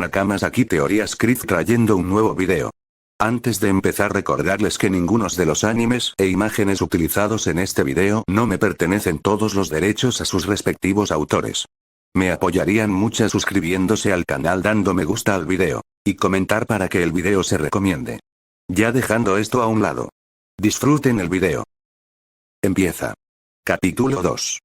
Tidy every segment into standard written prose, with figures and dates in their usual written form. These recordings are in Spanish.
Nakamas aquí Teorías Crit trayendo un nuevo video. Antes de empezar recordarles que ninguno de los animes e imágenes utilizados en este video no me pertenecen todos los derechos a sus respectivos autores. Me apoyarían mucho suscribiéndose al canal dando me gusta al video, y comentar para que el video se recomiende. Ya dejando esto a un lado. Disfruten el video. Empieza. Capítulo 2.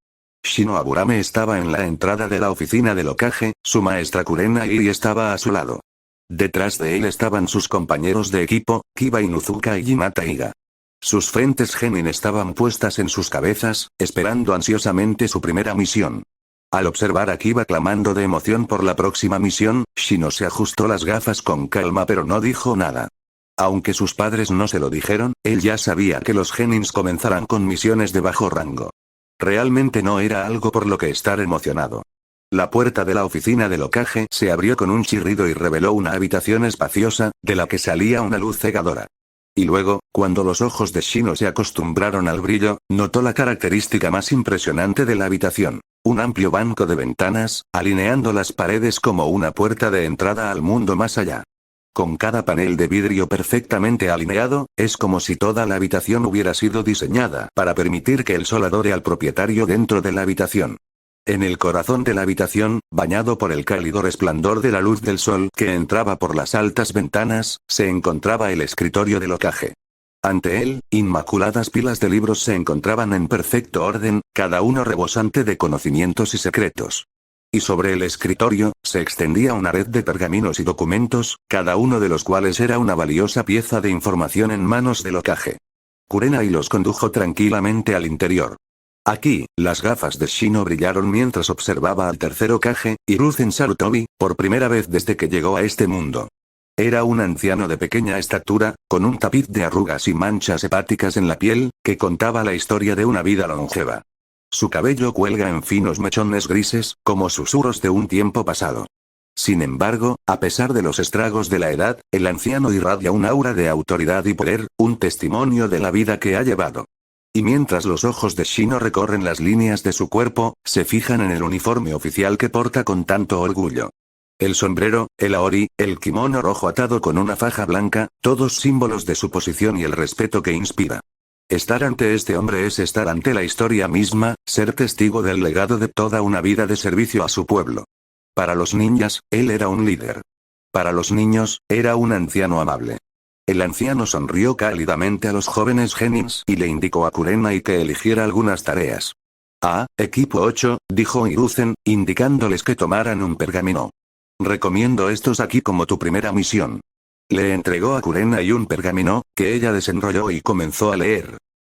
Shino Aburame estaba en la entrada de la oficina del Hokage, su maestra Kurenai estaba a su lado. Detrás de él estaban sus compañeros de equipo, Kiba Inuzuka y Hinata Iga. Sus frentes genin estaban puestas en sus cabezas, esperando ansiosamente su primera misión. Al observar a Kiba clamando de emoción por la próxima misión, Shino se ajustó las gafas con calma pero no dijo nada. Aunque sus padres no se lo dijeron, él ya sabía que los genins comenzarán con misiones de bajo rango. Realmente no era algo por lo que estar emocionado. La puerta de la oficina del Hokage se abrió con un chirrido y reveló una habitación espaciosa, de la que salía una luz cegadora. Y luego, cuando los ojos de Shino se acostumbraron al brillo, notó la característica más impresionante de la habitación. Un amplio banco de ventanas, alineando las paredes como una puerta de entrada al mundo más allá. Con cada panel de vidrio perfectamente alineado, es como si toda la habitación hubiera sido diseñada para permitir que el sol adore al propietario dentro de la habitación. En el corazón de la habitación, bañado por el cálido resplandor de la luz del sol que entraba por las altas ventanas, se encontraba el escritorio del Hokage. Ante él, inmaculadas pilas de libros se encontraban en perfecto orden, cada uno rebosante de conocimientos y secretos. Y sobre el escritorio, se extendía una red de pergaminos y documentos, cada uno de los cuales era una valiosa pieza de información en manos del Hokage. Kurenai los condujo tranquilamente al interior. Aquí, las gafas de Shino brillaron mientras observaba al tercer Hokage, Hiruzen Sarutobi, por primera vez desde que llegó a este mundo. Era un anciano de pequeña estatura, con un tapiz de arrugas y manchas hepáticas en la piel, que contaba la historia de una vida longeva. Su cabello cuelga en finos mechones grises, como susurros de un tiempo pasado. Sin embargo, a pesar de los estragos de la edad, el anciano irradia un aura de autoridad y poder, un testimonio de la vida que ha llevado. Y mientras los ojos de Shino recorren las líneas de su cuerpo, se fijan en el uniforme oficial que porta con tanto orgullo. El sombrero, el aori, el kimono rojo atado con una faja blanca, todos símbolos de su posición y el respeto que inspira. Estar ante este hombre es estar ante la historia misma, ser testigo del legado de toda una vida de servicio a su pueblo. Para los ninjas, él era un líder. Para los niños, era un anciano amable. El anciano sonrió cálidamente a los jóvenes genins y le indicó a Kurenai que eligiera algunas tareas. Equipo 8, dijo Hiruzen, indicándoles que tomaran un pergamino. Recomiendo estos aquí como tu primera misión. Le entregó a Kurenai un pergamino, que ella desenrolló y comenzó a leer.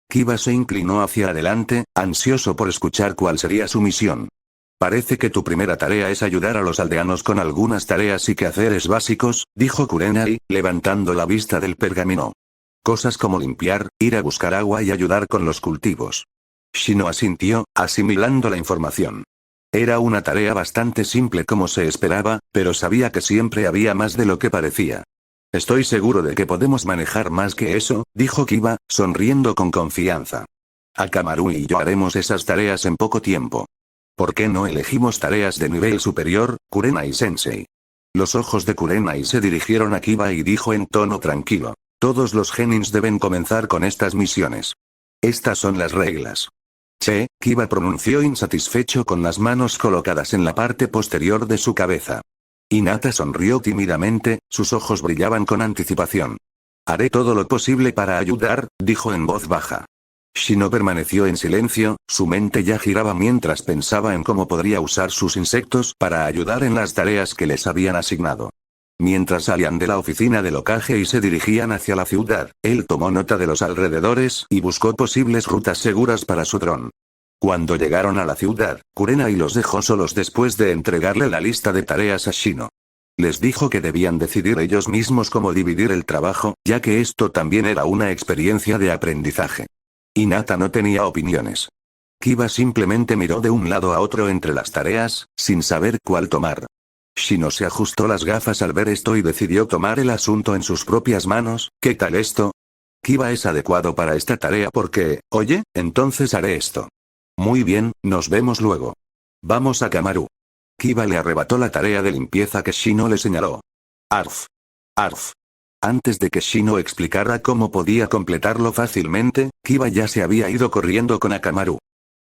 Kiba se inclinó hacia adelante, ansioso por escuchar cuál sería su misión. Parece que tu primera tarea es ayudar a los aldeanos con algunas tareas y quehaceres básicos, dijo Kurenai, levantando la vista del pergamino. Cosas como limpiar, ir a buscar agua y ayudar con los cultivos. Shino asintió, asimilando la información. Era una tarea bastante simple como se esperaba, pero sabía que siempre había más de lo que parecía. Estoy seguro de que podemos manejar más que eso, dijo Kiba, sonriendo con confianza. Akamaru y yo haremos esas tareas en poco tiempo. ¿Por qué no elegimos tareas de nivel superior, Kurenai-sensei? Los ojos de Kurenai se dirigieron a Kiba y dijo en tono tranquilo. Todos los genins deben comenzar con estas misiones. Estas son las reglas. Kiba pronunció insatisfecho con las manos colocadas en la parte posterior de su cabeza. Hinata sonrió tímidamente, sus ojos brillaban con anticipación. Haré todo lo posible para ayudar, dijo en voz baja. Shino permaneció en silencio, su mente ya giraba mientras pensaba en cómo podría usar sus insectos para ayudar en las tareas que les habían asignado. Mientras salían de la oficina del Hokage y se dirigían hacia la ciudad, él tomó nota de los alrededores y buscó posibles rutas seguras para su dron. Cuando llegaron a la ciudad, Kurenai los dejó solos después de entregarle la lista de tareas a Shino. Les dijo que debían decidir ellos mismos cómo dividir el trabajo, ya que esto también era una experiencia de aprendizaje. Hinata no tenía opiniones. Kiba simplemente miró de un lado a otro entre las tareas, sin saber cuál tomar. Shino se ajustó las gafas al ver esto y decidió tomar el asunto en sus propias manos. ¿Qué tal esto? Kiba es adecuado para esta tarea porque, oye, entonces haré esto. Muy bien, nos vemos luego. Vamos a Akamaru. Kiba le arrebató la tarea de limpieza que Shino le señaló. Arf. Arf. Antes de que Shino explicara cómo podía completarlo fácilmente, Kiba ya se había ido corriendo con Akamaru.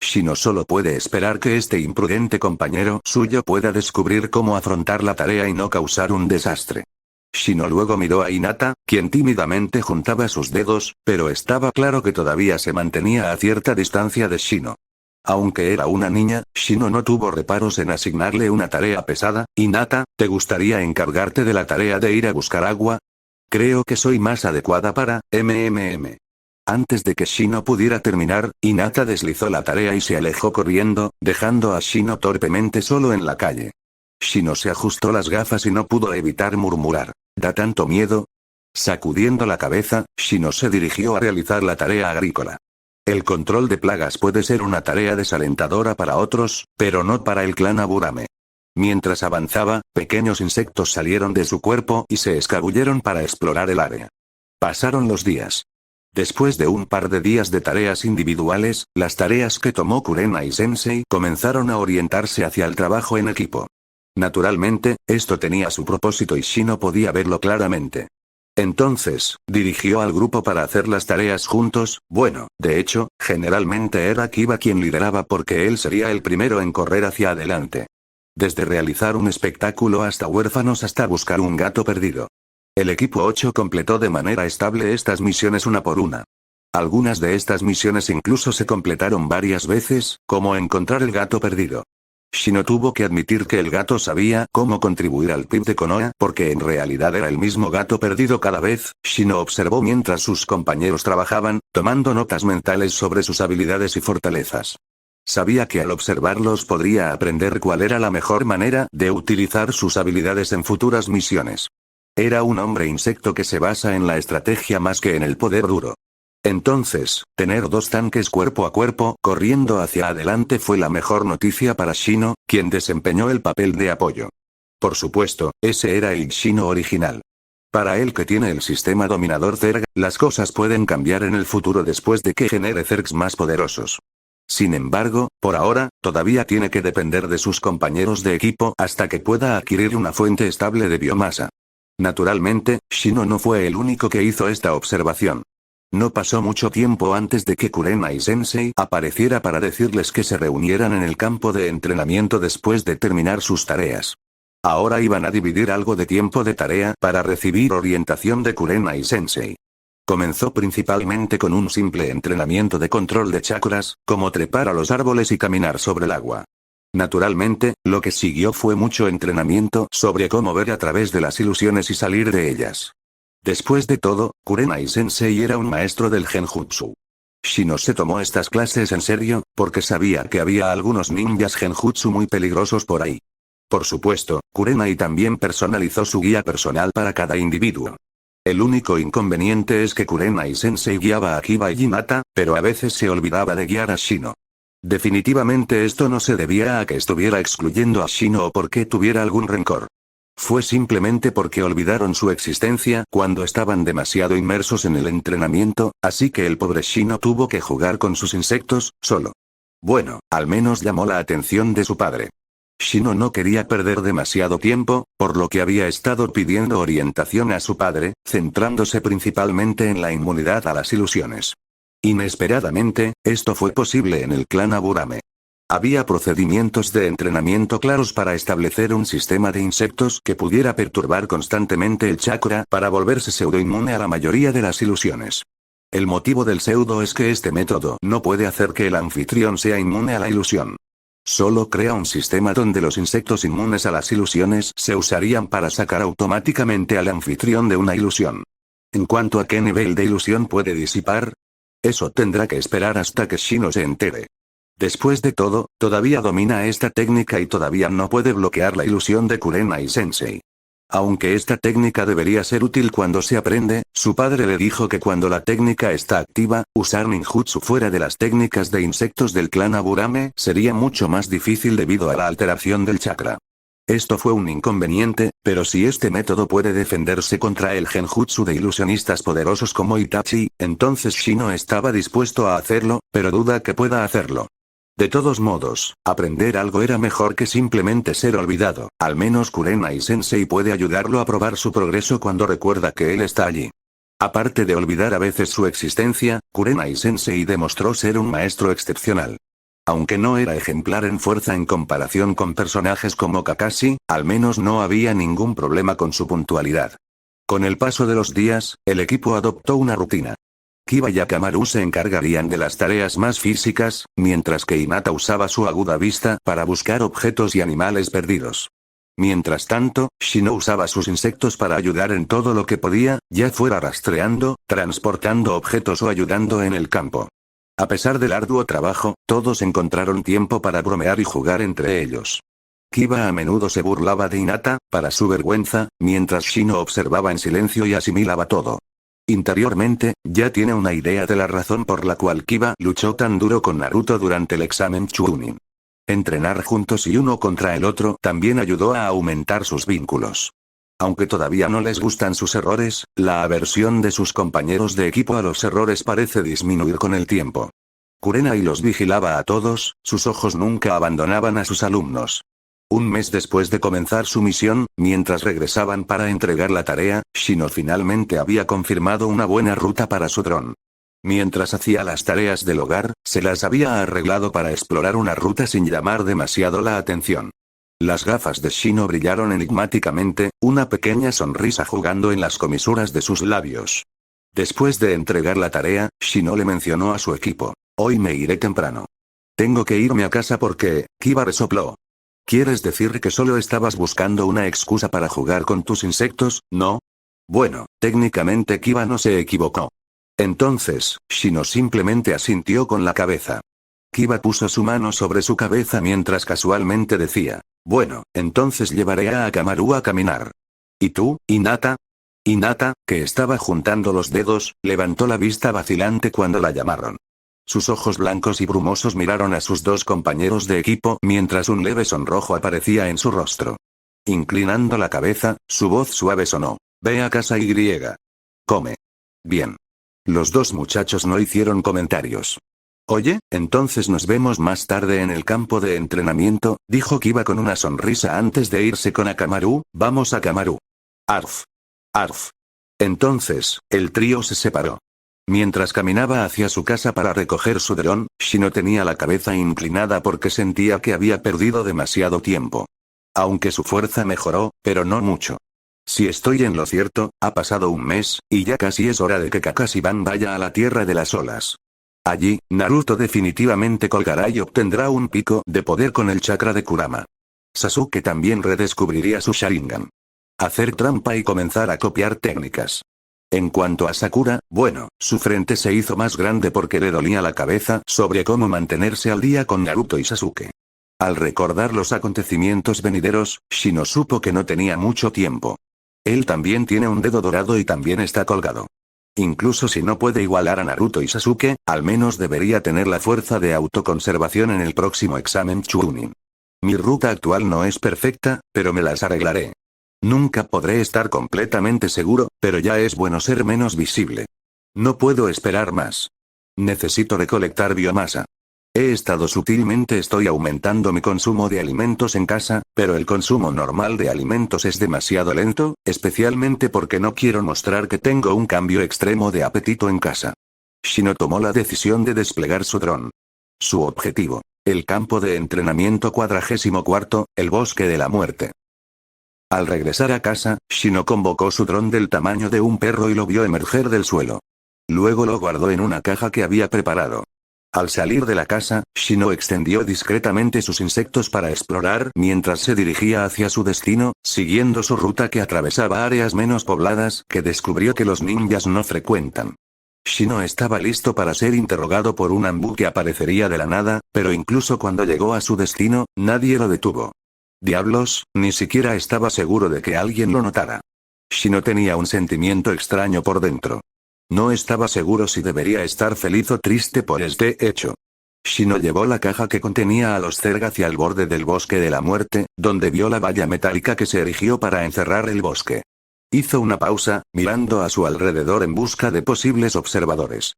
Shino solo puede esperar que este imprudente compañero suyo pueda descubrir cómo afrontar la tarea y no causar un desastre. Shino luego miró a Hinata, quien tímidamente juntaba sus dedos, pero estaba claro que todavía se mantenía a cierta distancia de Shino. Aunque era una niña, Shino no tuvo reparos en asignarle una tarea pesada. Hinata, ¿te gustaría encargarte de la tarea de ir a buscar agua? Creo que soy más adecuada para, Antes de que Shino pudiera terminar, Hinata deslizó la tarea y se alejó corriendo, dejando a Shino torpemente solo en la calle. Shino se ajustó las gafas y no pudo evitar murmurar. ¿Da tanto miedo? Sacudiendo la cabeza, Shino se dirigió a realizar la tarea agrícola. El control de plagas puede ser una tarea desalentadora para otros, pero no para el clan Aburame. Mientras avanzaba, pequeños insectos salieron de su cuerpo y se escabulleron para explorar el área. Pasaron los días. Después de un par de días de tareas individuales, las tareas que tomó Kurenai-sensei comenzaron a orientarse hacia el trabajo en equipo. Naturalmente, esto tenía su propósito y Shino podía verlo claramente. Entonces, dirigió al grupo para hacer las tareas juntos. Bueno, de hecho, generalmente era Kiba quien lideraba porque él sería el primero en correr hacia adelante. Desde realizar un espectáculo hasta huérfanos hasta buscar un gato perdido. El equipo 8 completó de manera estable estas misiones una por una. Algunas de estas misiones incluso se completaron varias veces, como encontrar el gato perdido. Shino tuvo que admitir que el gato sabía cómo contribuir al PIB de Konoha porque en realidad era el mismo gato perdido cada vez. Shino observó mientras sus compañeros trabajaban, tomando notas mentales sobre sus habilidades y fortalezas. Sabía que al observarlos podría aprender cuál era la mejor manera de utilizar sus habilidades en futuras misiones. Era un hombre insecto que se basa en la estrategia más que en el poder duro. Entonces, tener dos tanques cuerpo a cuerpo corriendo hacia adelante fue la mejor noticia para Shino, quien desempeñó el papel de apoyo. Por supuesto, ese era el Shino original. Para él que tiene el sistema dominador Zerg, las cosas pueden cambiar en el futuro después de que genere Zergs más poderosos. Sin embargo, por ahora, todavía tiene que depender de sus compañeros de equipo hasta que pueda adquirir una fuente estable de biomasa. Naturalmente, Shino no fue el único que hizo esta observación. No pasó mucho tiempo antes de que Kurenai-sensei apareciera para decirles que se reunieran en el campo de entrenamiento después de terminar sus tareas. Ahora iban a dividir algo de tiempo de tarea para recibir orientación de Kurenai-sensei. Comenzó principalmente con un simple entrenamiento de control de chakras, como trepar a los árboles y caminar sobre el agua. Naturalmente, lo que siguió fue mucho entrenamiento sobre cómo ver a través de las ilusiones y salir de ellas. Después de todo, Kurenai-sensei era un maestro del genjutsu. Shino se tomó estas clases en serio, porque sabía que había algunos ninjas genjutsu muy peligrosos por ahí. Por supuesto, Kurenai también personalizó su guía personal para cada individuo. El único inconveniente es que Kurenai-sensei guiaba a Kiba y Hinata, pero a veces se olvidaba de guiar a Shino. Definitivamente esto no se debía a que estuviera excluyendo a Shino o porque tuviera algún rencor. Fue simplemente porque olvidaron su existencia cuando estaban demasiado inmersos en el entrenamiento, así que el pobre Shino tuvo que jugar con sus insectos, solo. Bueno, al menos llamó la atención de su padre. Shino no quería perder demasiado tiempo, por lo que había estado pidiendo orientación a su padre, centrándose principalmente en la inmunidad a las ilusiones. Inesperadamente, esto fue posible en el clan Aburame. Había procedimientos de entrenamiento claros para establecer un sistema de insectos que pudiera perturbar constantemente el chakra para volverse pseudoinmune a la mayoría de las ilusiones. El motivo del pseudo es que este método no puede hacer que el anfitrión sea inmune a la ilusión. Solo crea un sistema donde los insectos inmunes a las ilusiones se usarían para sacar automáticamente al anfitrión de una ilusión. En cuanto a qué nivel de ilusión puede disipar, eso tendrá que esperar hasta que Shino se entere. Después de todo, todavía domina esta técnica y todavía no puede bloquear la ilusión de Kurenai-sensei. Aunque esta técnica debería ser útil cuando se aprende, su padre le dijo que cuando la técnica está activa, usar ninjutsu fuera de las técnicas de insectos del clan Aburame sería mucho más difícil debido a la alteración del chakra. Esto fue un inconveniente, pero si este método puede defenderse contra el genjutsu de ilusionistas poderosos como Itachi, entonces Shino estaba dispuesto a hacerlo, pero duda que pueda hacerlo. De todos modos, aprender algo era mejor que simplemente ser olvidado. Al menos Kurenai-sensei puede ayudarlo a probar su progreso cuando recuerda que él está allí. Aparte de olvidar a veces su existencia, Kurenai-sensei demostró ser un maestro excepcional. Aunque no era ejemplar en fuerza en comparación con personajes como Kakashi, al menos no había ningún problema con su puntualidad. Con el paso de los días, el equipo adoptó una rutina. Kiba y Akamaru se encargarían de las tareas más físicas, mientras que Hinata usaba su aguda vista para buscar objetos y animales perdidos. Mientras tanto, Shino usaba sus insectos para ayudar en todo lo que podía, ya fuera rastreando, transportando objetos o ayudando en el campo. A pesar del arduo trabajo, todos encontraron tiempo para bromear y jugar entre ellos. Kiba a menudo se burlaba de Hinata, para su vergüenza, mientras Shino observaba en silencio y asimilaba todo. Interiormente, ya tiene una idea de la razón por la cual Kiba luchó tan duro con Naruto durante el examen Chunin. Entrenar juntos y uno contra el otro también ayudó a aumentar sus vínculos. Aunque todavía no les gustan sus errores, la aversión de sus compañeros de equipo a los errores parece disminuir con el tiempo. Kurenai los vigilaba a todos, sus ojos nunca abandonaban a sus alumnos. Un mes después de comenzar su misión, mientras regresaban para entregar la tarea, Shino finalmente había confirmado una buena ruta para su dron. Mientras hacía las tareas del hogar, se las había arreglado para explorar una ruta sin llamar demasiado la atención. Las gafas de Shino brillaron enigmáticamente, una pequeña sonrisa jugando en las comisuras de sus labios. Después de entregar la tarea, Shino le mencionó a su equipo: «Hoy me iré temprano. Tengo que irme a casa porque», Kiba resopló. «¿Quieres decir que solo estabas buscando una excusa para jugar con tus insectos, no?» Bueno, técnicamente Kiba no se equivocó. Entonces, Shino simplemente asintió con la cabeza. Kiba puso su mano sobre su cabeza mientras casualmente decía: «Bueno, entonces llevaré a Akamaru a caminar». «¿Y tú, Hinata?» Hinata, que estaba juntando los dedos, levantó la vista vacilante cuando la llamaron. Sus ojos blancos y brumosos miraron a sus dos compañeros de equipo mientras un leve sonrojo aparecía en su rostro. Inclinando la cabeza, su voz suave sonó: «Ve a casa y. Come». «Bien». Los dos muchachos no hicieron comentarios. «Oye, entonces nos vemos más tarde en el campo de entrenamiento», dijo Kiba con una sonrisa antes de irse con Akamaru. «Vamos a Akamaru». «Arf. Arf». Entonces, el trío se separó. Mientras caminaba hacia su casa para recoger su dron, Shino tenía la cabeza inclinada porque sentía que había perdido demasiado tiempo. Aunque su fuerza mejoró, pero no mucho. Si estoy en lo cierto, ha pasado un mes, y ya casi es hora de que Kakashi-ban vaya a la Tierra de las Olas. Allí, Naruto definitivamente colgará y obtendrá un pico de poder con el chakra de Kurama. Sasuke también redescubriría su Sharingan. Hacer trampa y comenzar a copiar técnicas. En cuanto a Sakura, bueno, su frente se hizo más grande porque le dolía la cabeza sobre cómo mantenerse al día con Naruto y Sasuke. Al recordar los acontecimientos venideros, Shino supo que no tenía mucho tiempo. Él también tiene un dedo dorado y también está colgado. Incluso si no puede igualar a Naruto y Sasuke, al menos debería tener la fuerza de autoconservación en el próximo examen Chunin. Mi ruta actual no es perfecta, pero me las arreglaré. Nunca podré estar completamente seguro, pero ya es bueno ser menos visible. No puedo esperar más. Necesito recolectar biomasa. Estoy aumentando mi consumo de alimentos en casa, pero el consumo normal de alimentos es demasiado lento, especialmente porque no quiero mostrar que tengo un cambio extremo de apetito en casa. Shino tomó la decisión de desplegar su dron. Su objetivo: el campo de entrenamiento 44, el bosque de la muerte. Al regresar a casa, Shino convocó su dron del tamaño de un perro y lo vio emerger del suelo. Luego lo guardó en una caja que había preparado. Al salir de la casa, Shino extendió discretamente sus insectos para explorar mientras se dirigía hacia su destino, siguiendo su ruta que atravesaba áreas menos pobladas que descubrió que los ninjas no frecuentan. Shino estaba listo para ser interrogado por un Anbu que aparecería de la nada, pero incluso cuando llegó a su destino, nadie lo detuvo. Diablos, ni siquiera estaba seguro de que alguien lo notara. Shino tenía un sentimiento extraño por dentro. No estaba seguro si debería estar feliz o triste por este hecho. Shino llevó la caja que contenía a los Zerg hacia el borde del bosque de la muerte, donde vio la valla metálica que se erigió para encerrar el bosque. Hizo una pausa, mirando a su alrededor en busca de posibles observadores.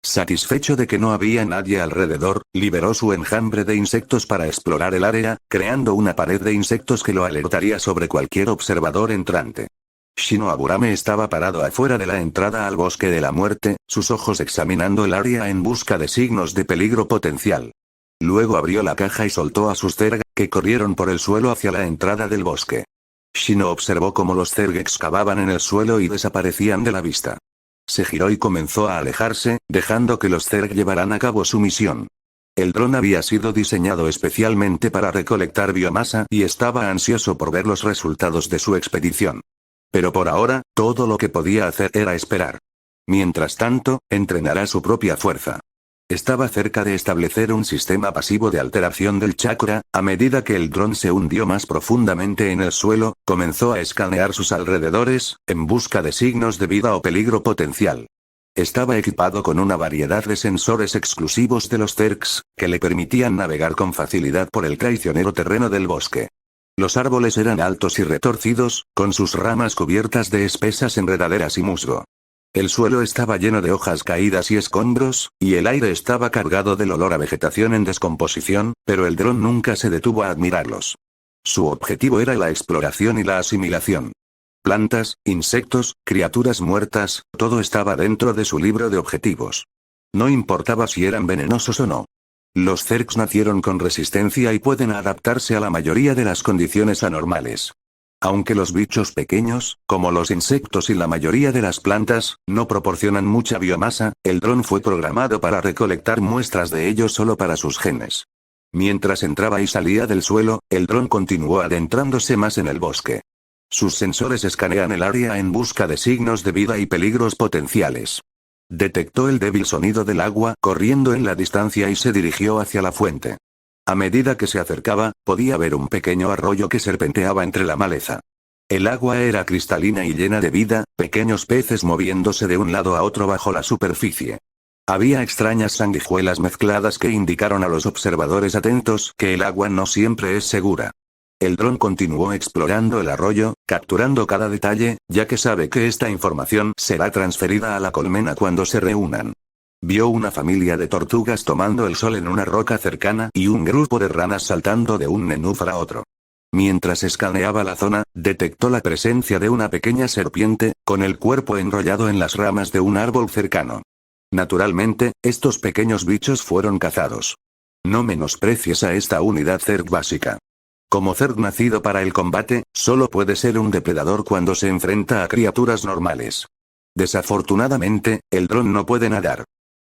Satisfecho de que no había nadie alrededor, liberó su enjambre de insectos para explorar el área, creando una pared de insectos que lo alertaría sobre cualquier observador entrante. Shinoaburame estaba parado afuera de la entrada al bosque de la muerte, sus ojos examinando el área en busca de signos de peligro potencial. Luego abrió la caja y soltó a sus Zerg, que corrieron por el suelo hacia la entrada del bosque. Shino observó cómo los Zerg excavaban en el suelo y desaparecían de la vista. Se giró y comenzó a alejarse, dejando que los Zerg llevaran a cabo su misión. El dron había sido diseñado especialmente para recolectar biomasa y estaba ansioso por ver los resultados de su expedición. Pero por ahora, todo lo que podía hacer era esperar. Mientras tanto, entrenará su propia fuerza. Estaba cerca de establecer un sistema pasivo de alteración del chakra. A medida que el dron se hundió más profundamente en el suelo, comenzó a escanear sus alrededores, en busca de signos de vida o peligro potencial. Estaba equipado con una variedad de sensores exclusivos de los Zergs, que le permitían navegar con facilidad por el traicionero terreno del bosque. Los árboles eran altos y retorcidos, con sus ramas cubiertas de espesas enredaderas y musgo. El suelo estaba lleno de hojas caídas y escombros, y el aire estaba cargado del olor a vegetación en descomposición, pero el dron nunca se detuvo a admirarlos. Su objetivo era la exploración y la asimilación. Plantas, insectos, criaturas muertas, todo estaba dentro de su libro de objetivos. No importaba si eran venenosos o no. Los Zergs nacieron con resistencia y pueden adaptarse a la mayoría de las condiciones anormales. Aunque los bichos pequeños, como los insectos y la mayoría de las plantas, no proporcionan mucha biomasa, el dron fue programado para recolectar muestras de ellos solo para sus genes. Mientras entraba y salía del suelo, el dron continuó adentrándose más en el bosque. Sus sensores escanean el área en busca de signos de vida y peligros potenciales. Detectó el débil sonido del agua corriendo en la distancia y se dirigió hacia la fuente. A medida que se acercaba, podía ver un pequeño arroyo que serpenteaba entre la maleza. El agua era cristalina y llena de vida, pequeños peces moviéndose de un lado a otro bajo la superficie. Había extrañas sanguijuelas mezcladas que indicaron a los observadores atentos que el agua no siempre es segura. El dron continuó explorando el arroyo, capturando cada detalle, ya que sabe que esta información será transferida a la colmena cuando se reúnan. Vio una familia de tortugas tomando el sol en una roca cercana y un grupo de ranas saltando de un nenúfar a otro. Mientras escaneaba la zona, detectó la presencia de una pequeña serpiente, con el cuerpo enrollado en las ramas de un árbol cercano. Naturalmente, estos pequeños bichos fueron cazados. No menosprecies a esta unidad Zerg básica. Como Zerg nacido para el combate, solo puede ser un depredador cuando se enfrenta a criaturas normales. Desafortunadamente, el dron no puede nadar.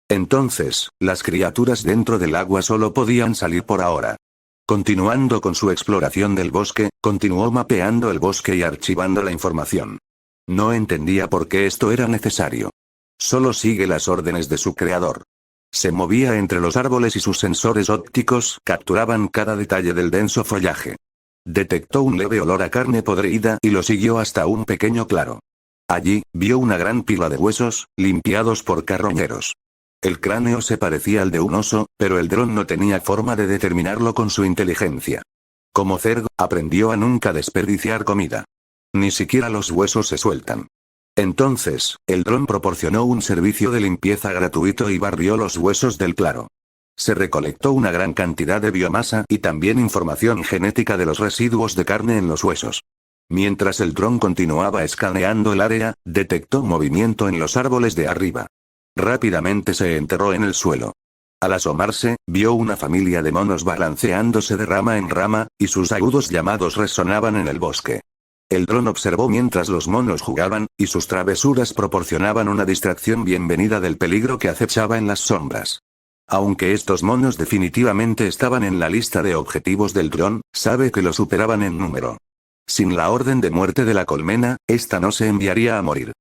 Entonces, las criaturas dentro del agua solo podían salir por ahora. Continuando con su exploración del bosque, continuó mapeando el bosque y archivando la información. No entendía por qué esto era necesario. Solo sigue las órdenes de su creador. Se movía entre los árboles y sus sensores ópticos capturaban cada detalle del denso follaje. Detectó un leve olor a carne podrida y lo siguió hasta un pequeño claro. Allí, vio una gran pila de huesos, limpiados por carroñeros. El cráneo se parecía al de un oso, pero el dron no tenía forma de determinarlo con su inteligencia. Como Zerg, aprendió a nunca desperdiciar comida. Ni siquiera los huesos se sueltan. Entonces, el dron proporcionó un servicio de limpieza gratuito y barrió los huesos del claro. Se recolectó una gran cantidad de biomasa y también información genética de los residuos de carne en los huesos. Mientras el dron continuaba escaneando el área, detectó movimiento en los árboles de arriba. Rápidamente se enterró en el suelo. Al asomarse, vio una familia de monos balanceándose de rama en rama, y sus agudos llamados resonaban en el bosque. El dron observó mientras los monos jugaban, y sus travesuras proporcionaban una distracción bienvenida del peligro que acechaba en las sombras. Aunque estos monos definitivamente estaban en la lista de objetivos del dron, sabe que lo superaban en número. Sin la orden de muerte de la colmena, esta no se enviaría a morir.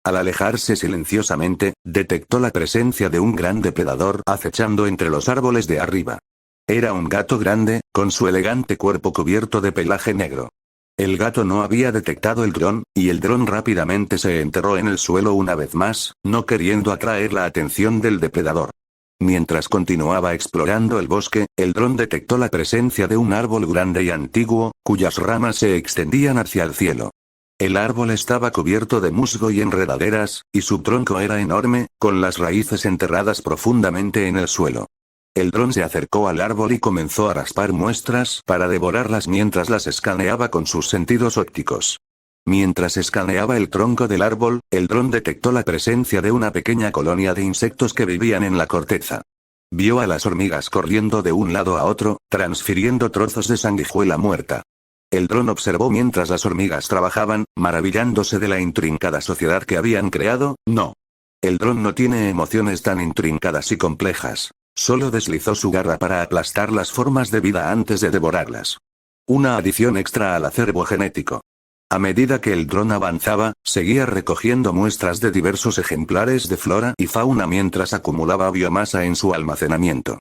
Al alejarse silenciosamente, detectó la presencia de un gran depredador acechando entre los árboles de arriba. Era un gato grande, con su elegante cuerpo cubierto de pelaje negro. El gato no había detectado el dron, y el dron rápidamente se enterró en el suelo una vez más, no queriendo atraer la atención del depredador. Mientras continuaba explorando el bosque, el dron detectó la presencia de un árbol grande y antiguo, cuyas ramas se extendían hacia el cielo. El árbol estaba cubierto de musgo y enredaderas, y su tronco era enorme, con las raíces enterradas profundamente en el suelo. El dron se acercó al árbol y comenzó a raspar muestras para devorarlas mientras las escaneaba con sus sentidos ópticos. Mientras escaneaba el tronco del árbol, el dron detectó la presencia de una pequeña colonia de insectos que vivían en la corteza. Vio a las hormigas corriendo de un lado a otro, transfiriendo trozos de sanguijuela muerta. El dron observó mientras las hormigas trabajaban, maravillándose de la intrincada sociedad que habían creado. No. El dron no tiene emociones tan intrincadas y complejas. Solo deslizó su garra para aplastar las formas de vida antes de devorarlas. Una adición extra al acervo genético. A medida que el dron avanzaba, seguía recogiendo muestras de diversos ejemplares de flora y fauna mientras acumulaba biomasa en su almacenamiento.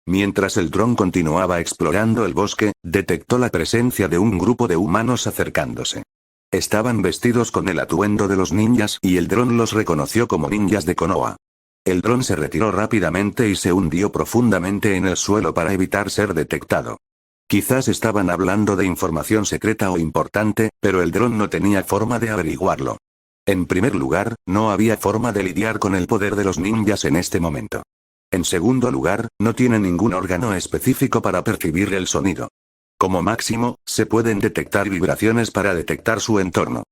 Mientras el dron continuaba explorando el bosque, detectó la presencia de un grupo de humanos acercándose. Estaban vestidos con el atuendo de los ninjas y el dron los reconoció como ninjas de Konoha. El dron se retiró rápidamente y se hundió profundamente en el suelo para evitar ser detectado. Quizás estaban hablando de información secreta o importante, pero el dron no tenía forma de averiguarlo. En primer lugar, no había forma de lidiar con el poder de los ninjas en este momento. En segundo lugar, no tiene ningún órgano específico para percibir el sonido. Como máximo, se pueden detectar vibraciones para detectar su entorno.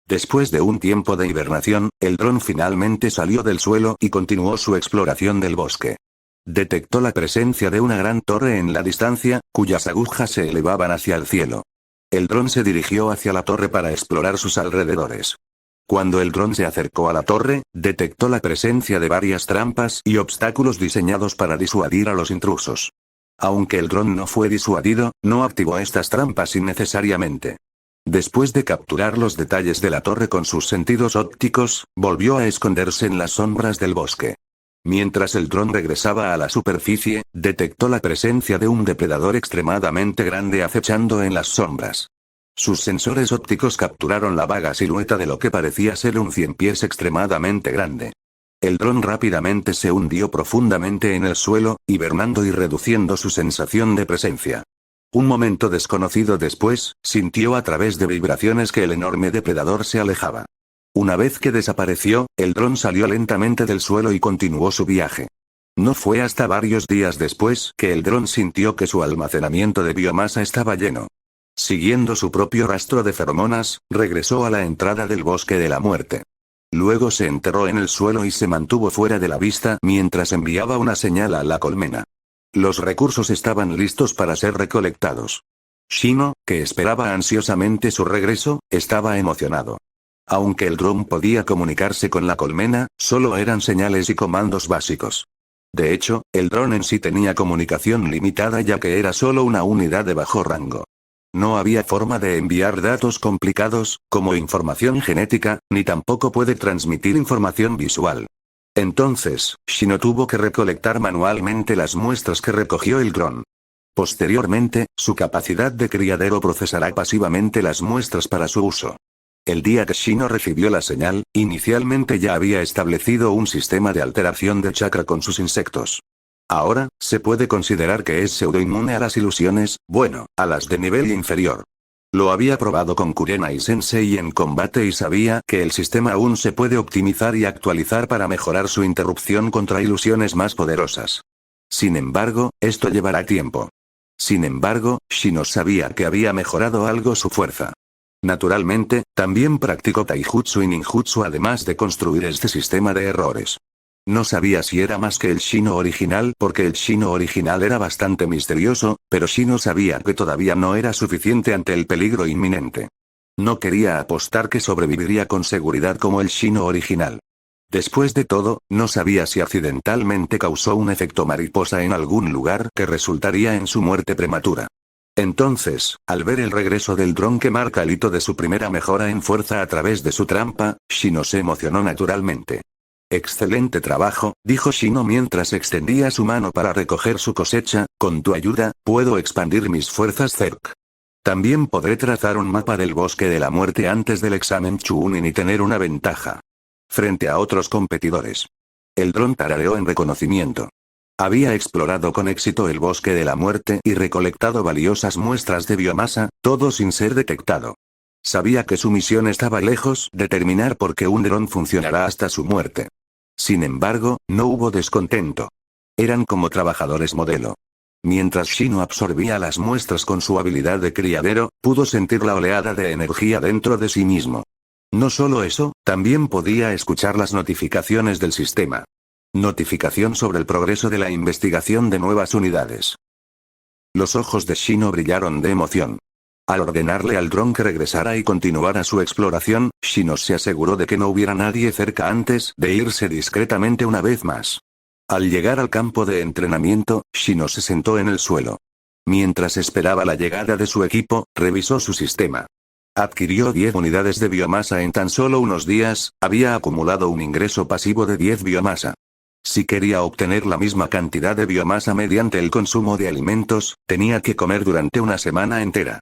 Después de un tiempo de hibernación, el dron finalmente salió del suelo y continuó su exploración del bosque. Detectó la presencia de una gran torre en la distancia, cuyas agujas se elevaban hacia el cielo. El dron se dirigió hacia la torre para explorar sus alrededores. Cuando el dron se acercó a la torre, detectó la presencia de varias trampas y obstáculos diseñados para disuadir a los intrusos. Aunque el dron no fue disuadido, no activó estas trampas innecesariamente. Después de capturar los detalles de la torre con sus sentidos ópticos, volvió a esconderse en las sombras del bosque. Mientras el dron regresaba a la superficie, detectó la presencia de un depredador extremadamente grande acechando en las sombras. Sus sensores ópticos capturaron la vaga silueta de lo que parecía ser un ciempiés extremadamente grande. El dron rápidamente se hundió profundamente en el suelo, hibernando y reduciendo su sensación de presencia. Un momento desconocido después, sintió a través de vibraciones que el enorme depredador se alejaba. Una vez que desapareció, el dron salió lentamente del suelo y continuó su viaje. No fue hasta varios días después que el dron sintió que su almacenamiento de biomasa estaba lleno. Siguiendo su propio rastro de feromonas, regresó a la entrada del bosque de la muerte. Luego se enterró en el suelo y se mantuvo fuera de la vista mientras enviaba una señal a la colmena. Los recursos estaban listos para ser recolectados. Shino, que esperaba ansiosamente su regreso, estaba emocionado. Aunque el dron podía comunicarse con la colmena, solo eran señales y comandos básicos. De hecho, el dron en sí tenía comunicación limitada ya que era solo una unidad de bajo rango. No había forma de enviar datos complicados, como información genética, ni tampoco puede transmitir información visual. Entonces, Shino tuvo que recolectar manualmente las muestras que recogió el dron. Posteriormente, su capacidad de criadero procesará pasivamente las muestras para su uso. El día que Shino recibió la señal, inicialmente ya había establecido un sistema de alteración de chakra con sus insectos. Ahora, se puede considerar que es pseudoinmune a las ilusiones, bueno, a las de nivel inferior. Lo había probado con Kurenai Sensei en combate y sabía que el sistema aún se puede optimizar y actualizar para mejorar su interrupción contra ilusiones más poderosas. Sin embargo, esto llevará tiempo. Sin embargo, Shino sabía que había mejorado algo su fuerza. Naturalmente, también practicó taijutsu y ninjutsu además de construir este sistema de errores. No sabía si era más que el Shino original porque el Shino original era bastante misterioso, pero Shino sabía que todavía no era suficiente ante el peligro inminente. No quería apostar que sobreviviría con seguridad como el Shino original. Después de todo, no sabía si accidentalmente causó un efecto mariposa en algún lugar que resultaría en su muerte prematura. Entonces, al ver el regreso del dron que marca el hito de su primera mejora en fuerza a través de su trampa, Shino se emocionó naturalmente. Excelente trabajo, dijo Shino mientras extendía su mano para recoger su cosecha, con tu ayuda, puedo expandir mis fuerzas Zerk. También podré trazar un mapa del bosque de la muerte antes del examen Chunin y tener una ventaja frente a otros competidores. El dron tarareó en reconocimiento. Había explorado con éxito el bosque de la muerte y recolectado valiosas muestras de biomasa, todo sin ser detectado. Sabía que su misión estaba lejos de terminar porque un dron funcionará hasta su muerte. Sin embargo, no hubo descontento. Eran como trabajadores modelo. Mientras Shino absorbía las muestras con su habilidad de criadero, pudo sentir la oleada de energía dentro de sí mismo. No solo eso, también podía escuchar las notificaciones del sistema. Notificación sobre el progreso de la investigación de nuevas unidades. Los ojos de Shino brillaron de emoción. Al ordenarle al dron que regresara y continuara su exploración, Shino se aseguró de que no hubiera nadie cerca antes de irse discretamente una vez más. Al llegar al campo de entrenamiento, Shino se sentó en el suelo. Mientras esperaba la llegada de su equipo, revisó su sistema. Adquirió 10 unidades de biomasa en tan solo unos días, había acumulado un ingreso pasivo de 10 biomasa. Si quería obtener la misma cantidad de biomasa mediante el consumo de alimentos, tenía que comer durante una semana entera.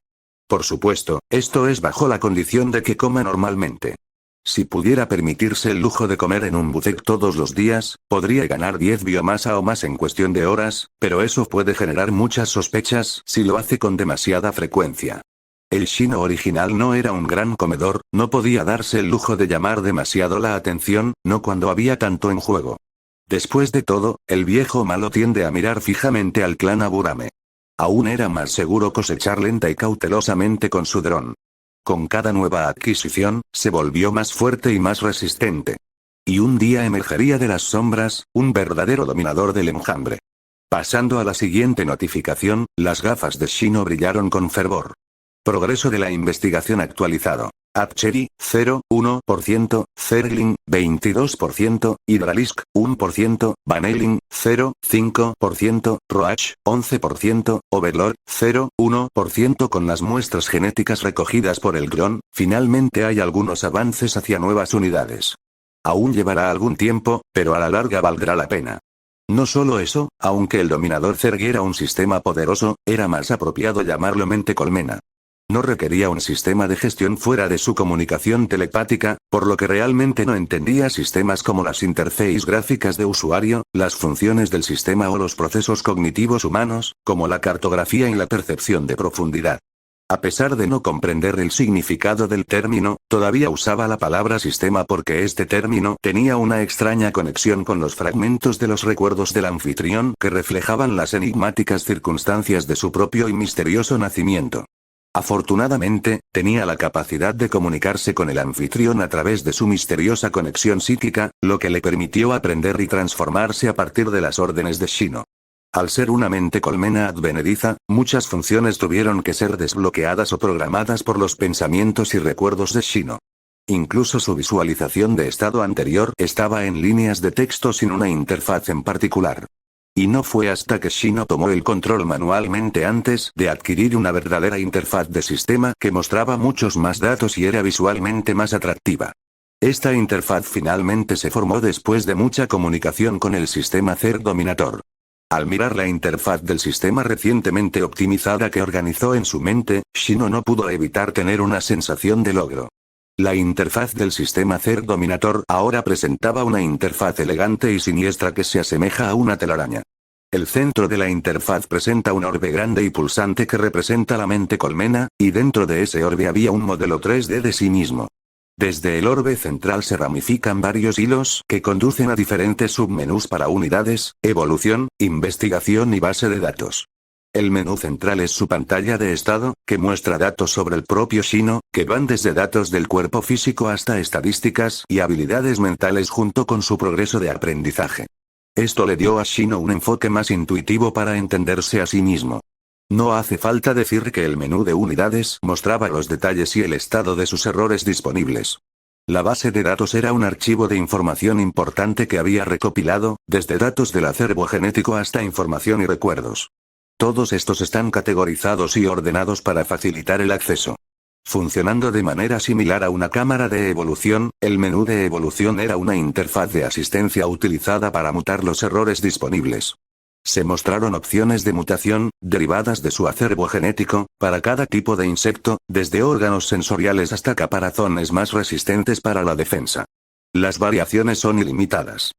Por supuesto, esto es bajo la condición de que coma normalmente. Si pudiera permitirse el lujo de comer en un buffet todos los días, podría ganar 10 biomasa o más en cuestión de horas, pero eso puede generar muchas sospechas si lo hace con demasiada frecuencia. El Shino original no era un gran comedor, no podía darse el lujo de llamar demasiado la atención, no cuando había tanto en juego. Después de todo, el viejo malo tiende a mirar fijamente al clan Aburame. Aún era más seguro cosechar lenta y cautelosamente con su dron. Con cada nueva adquisición, se volvió más fuerte y más resistente. Y un día emergería de las sombras, un verdadero dominador del enjambre. Pasando a la siguiente notificación, las gafas de Shino brillaron con fervor. Progreso de la investigación actualizado. Archery, 0,1%, Zergling, 22%, Hydralisk, 1%, Vanelling, 0,5%, Roach, 11%, Overlord, 0,1% con las muestras genéticas recogidas por el dron, finalmente hay algunos avances hacia nuevas unidades. Aún llevará algún tiempo, pero a la larga valdrá la pena. No solo eso, aunque el dominador Zerg era un sistema poderoso, era más apropiado llamarlo mente colmena. No requería un sistema de gestión fuera de su comunicación telepática, por lo que realmente no entendía sistemas como las interfaces gráficas de usuario, las funciones del sistema o los procesos cognitivos humanos, como la cartografía y la percepción de profundidad. A pesar de no comprender el significado del término, todavía usaba la palabra sistema porque este término tenía una extraña conexión con los fragmentos de los recuerdos del anfitrión que reflejaban las enigmáticas circunstancias de su propio y misterioso nacimiento. Afortunadamente, tenía la capacidad de comunicarse con el anfitrión a través de su misteriosa conexión psíquica, lo que le permitió aprender y transformarse a partir de las órdenes de Shino. Al ser una mente colmena advenediza, muchas funciones tuvieron que ser desbloqueadas o programadas por los pensamientos y recuerdos de Shino. Incluso su visualización de estado anterior estaba en líneas de texto sin una interfaz en particular. Y no fue hasta que Shino tomó el control manualmente antes de adquirir una verdadera interfaz de sistema que mostraba muchos más datos y era visualmente más atractiva. Esta interfaz finalmente se formó después de mucha comunicación con el sistema Zerg Dominator. Al mirar la interfaz del sistema recientemente optimizada que organizó en su mente, Shino no pudo evitar tener una sensación de logro. La interfaz del sistema Zerg Dominator ahora presentaba una interfaz elegante y siniestra que se asemeja a una telaraña. El centro de la interfaz presenta un orbe grande y pulsante que representa la mente colmena, y dentro de ese orbe había un modelo 3D de sí mismo. Desde el orbe central se ramifican varios hilos que conducen a diferentes submenús para unidades, evolución, investigación y base de datos. El menú central es su pantalla de estado, que muestra datos sobre el propio Shino, que van desde datos del cuerpo físico hasta estadísticas y habilidades mentales junto con su progreso de aprendizaje. Esto le dio a Shino un enfoque más intuitivo para entenderse a sí mismo. No hace falta decir que el menú de unidades mostraba los detalles y el estado de sus errores disponibles. La base de datos era un archivo de información importante que había recopilado, desde datos del acervo genético hasta información y recuerdos. Todos estos están categorizados y ordenados para facilitar el acceso. Funcionando de manera similar a una cámara de evolución, el menú de evolución era una interfaz de asistencia utilizada para mutar los errores disponibles. Se mostraron opciones de mutación, derivadas de su acervo genético, para cada tipo de insecto, desde órganos sensoriales hasta caparazones más resistentes para la defensa. Las variaciones son ilimitadas.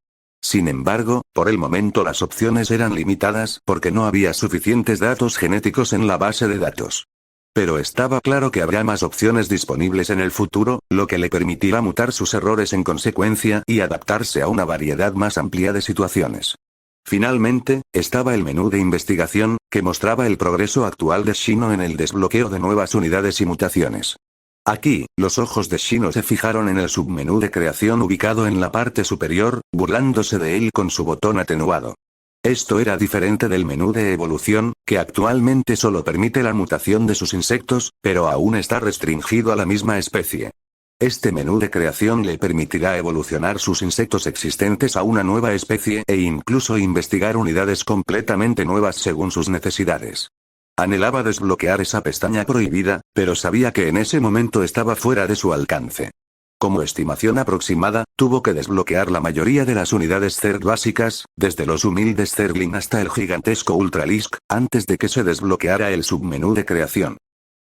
Sin embargo, por el momento las opciones eran limitadas porque no había suficientes datos genéticos en la base de datos. Pero estaba claro que habría más opciones disponibles en el futuro, lo que le permitirá mutar sus errores en consecuencia y adaptarse a una variedad más amplia de situaciones. Finalmente, estaba el menú de investigación, que mostraba el progreso actual de Shino en el desbloqueo de nuevas unidades y mutaciones. Aquí, los ojos de Shino se fijaron en el submenú de creación ubicado en la parte superior, burlándose de él con su botón atenuado. Esto era diferente del menú de evolución, que actualmente solo permite la mutación de sus insectos, pero aún está restringido a la misma especie. Este menú de creación le permitirá evolucionar sus insectos existentes a una nueva especie e incluso investigar unidades completamente nuevas según sus necesidades. Anhelaba desbloquear esa pestaña prohibida, pero sabía que en ese momento estaba fuera de su alcance. Como estimación aproximada, tuvo que desbloquear la mayoría de las unidades Zerg básicas, desde los humildes Zergling hasta el gigantesco Ultralisk, antes de que se desbloqueara el submenú de creación.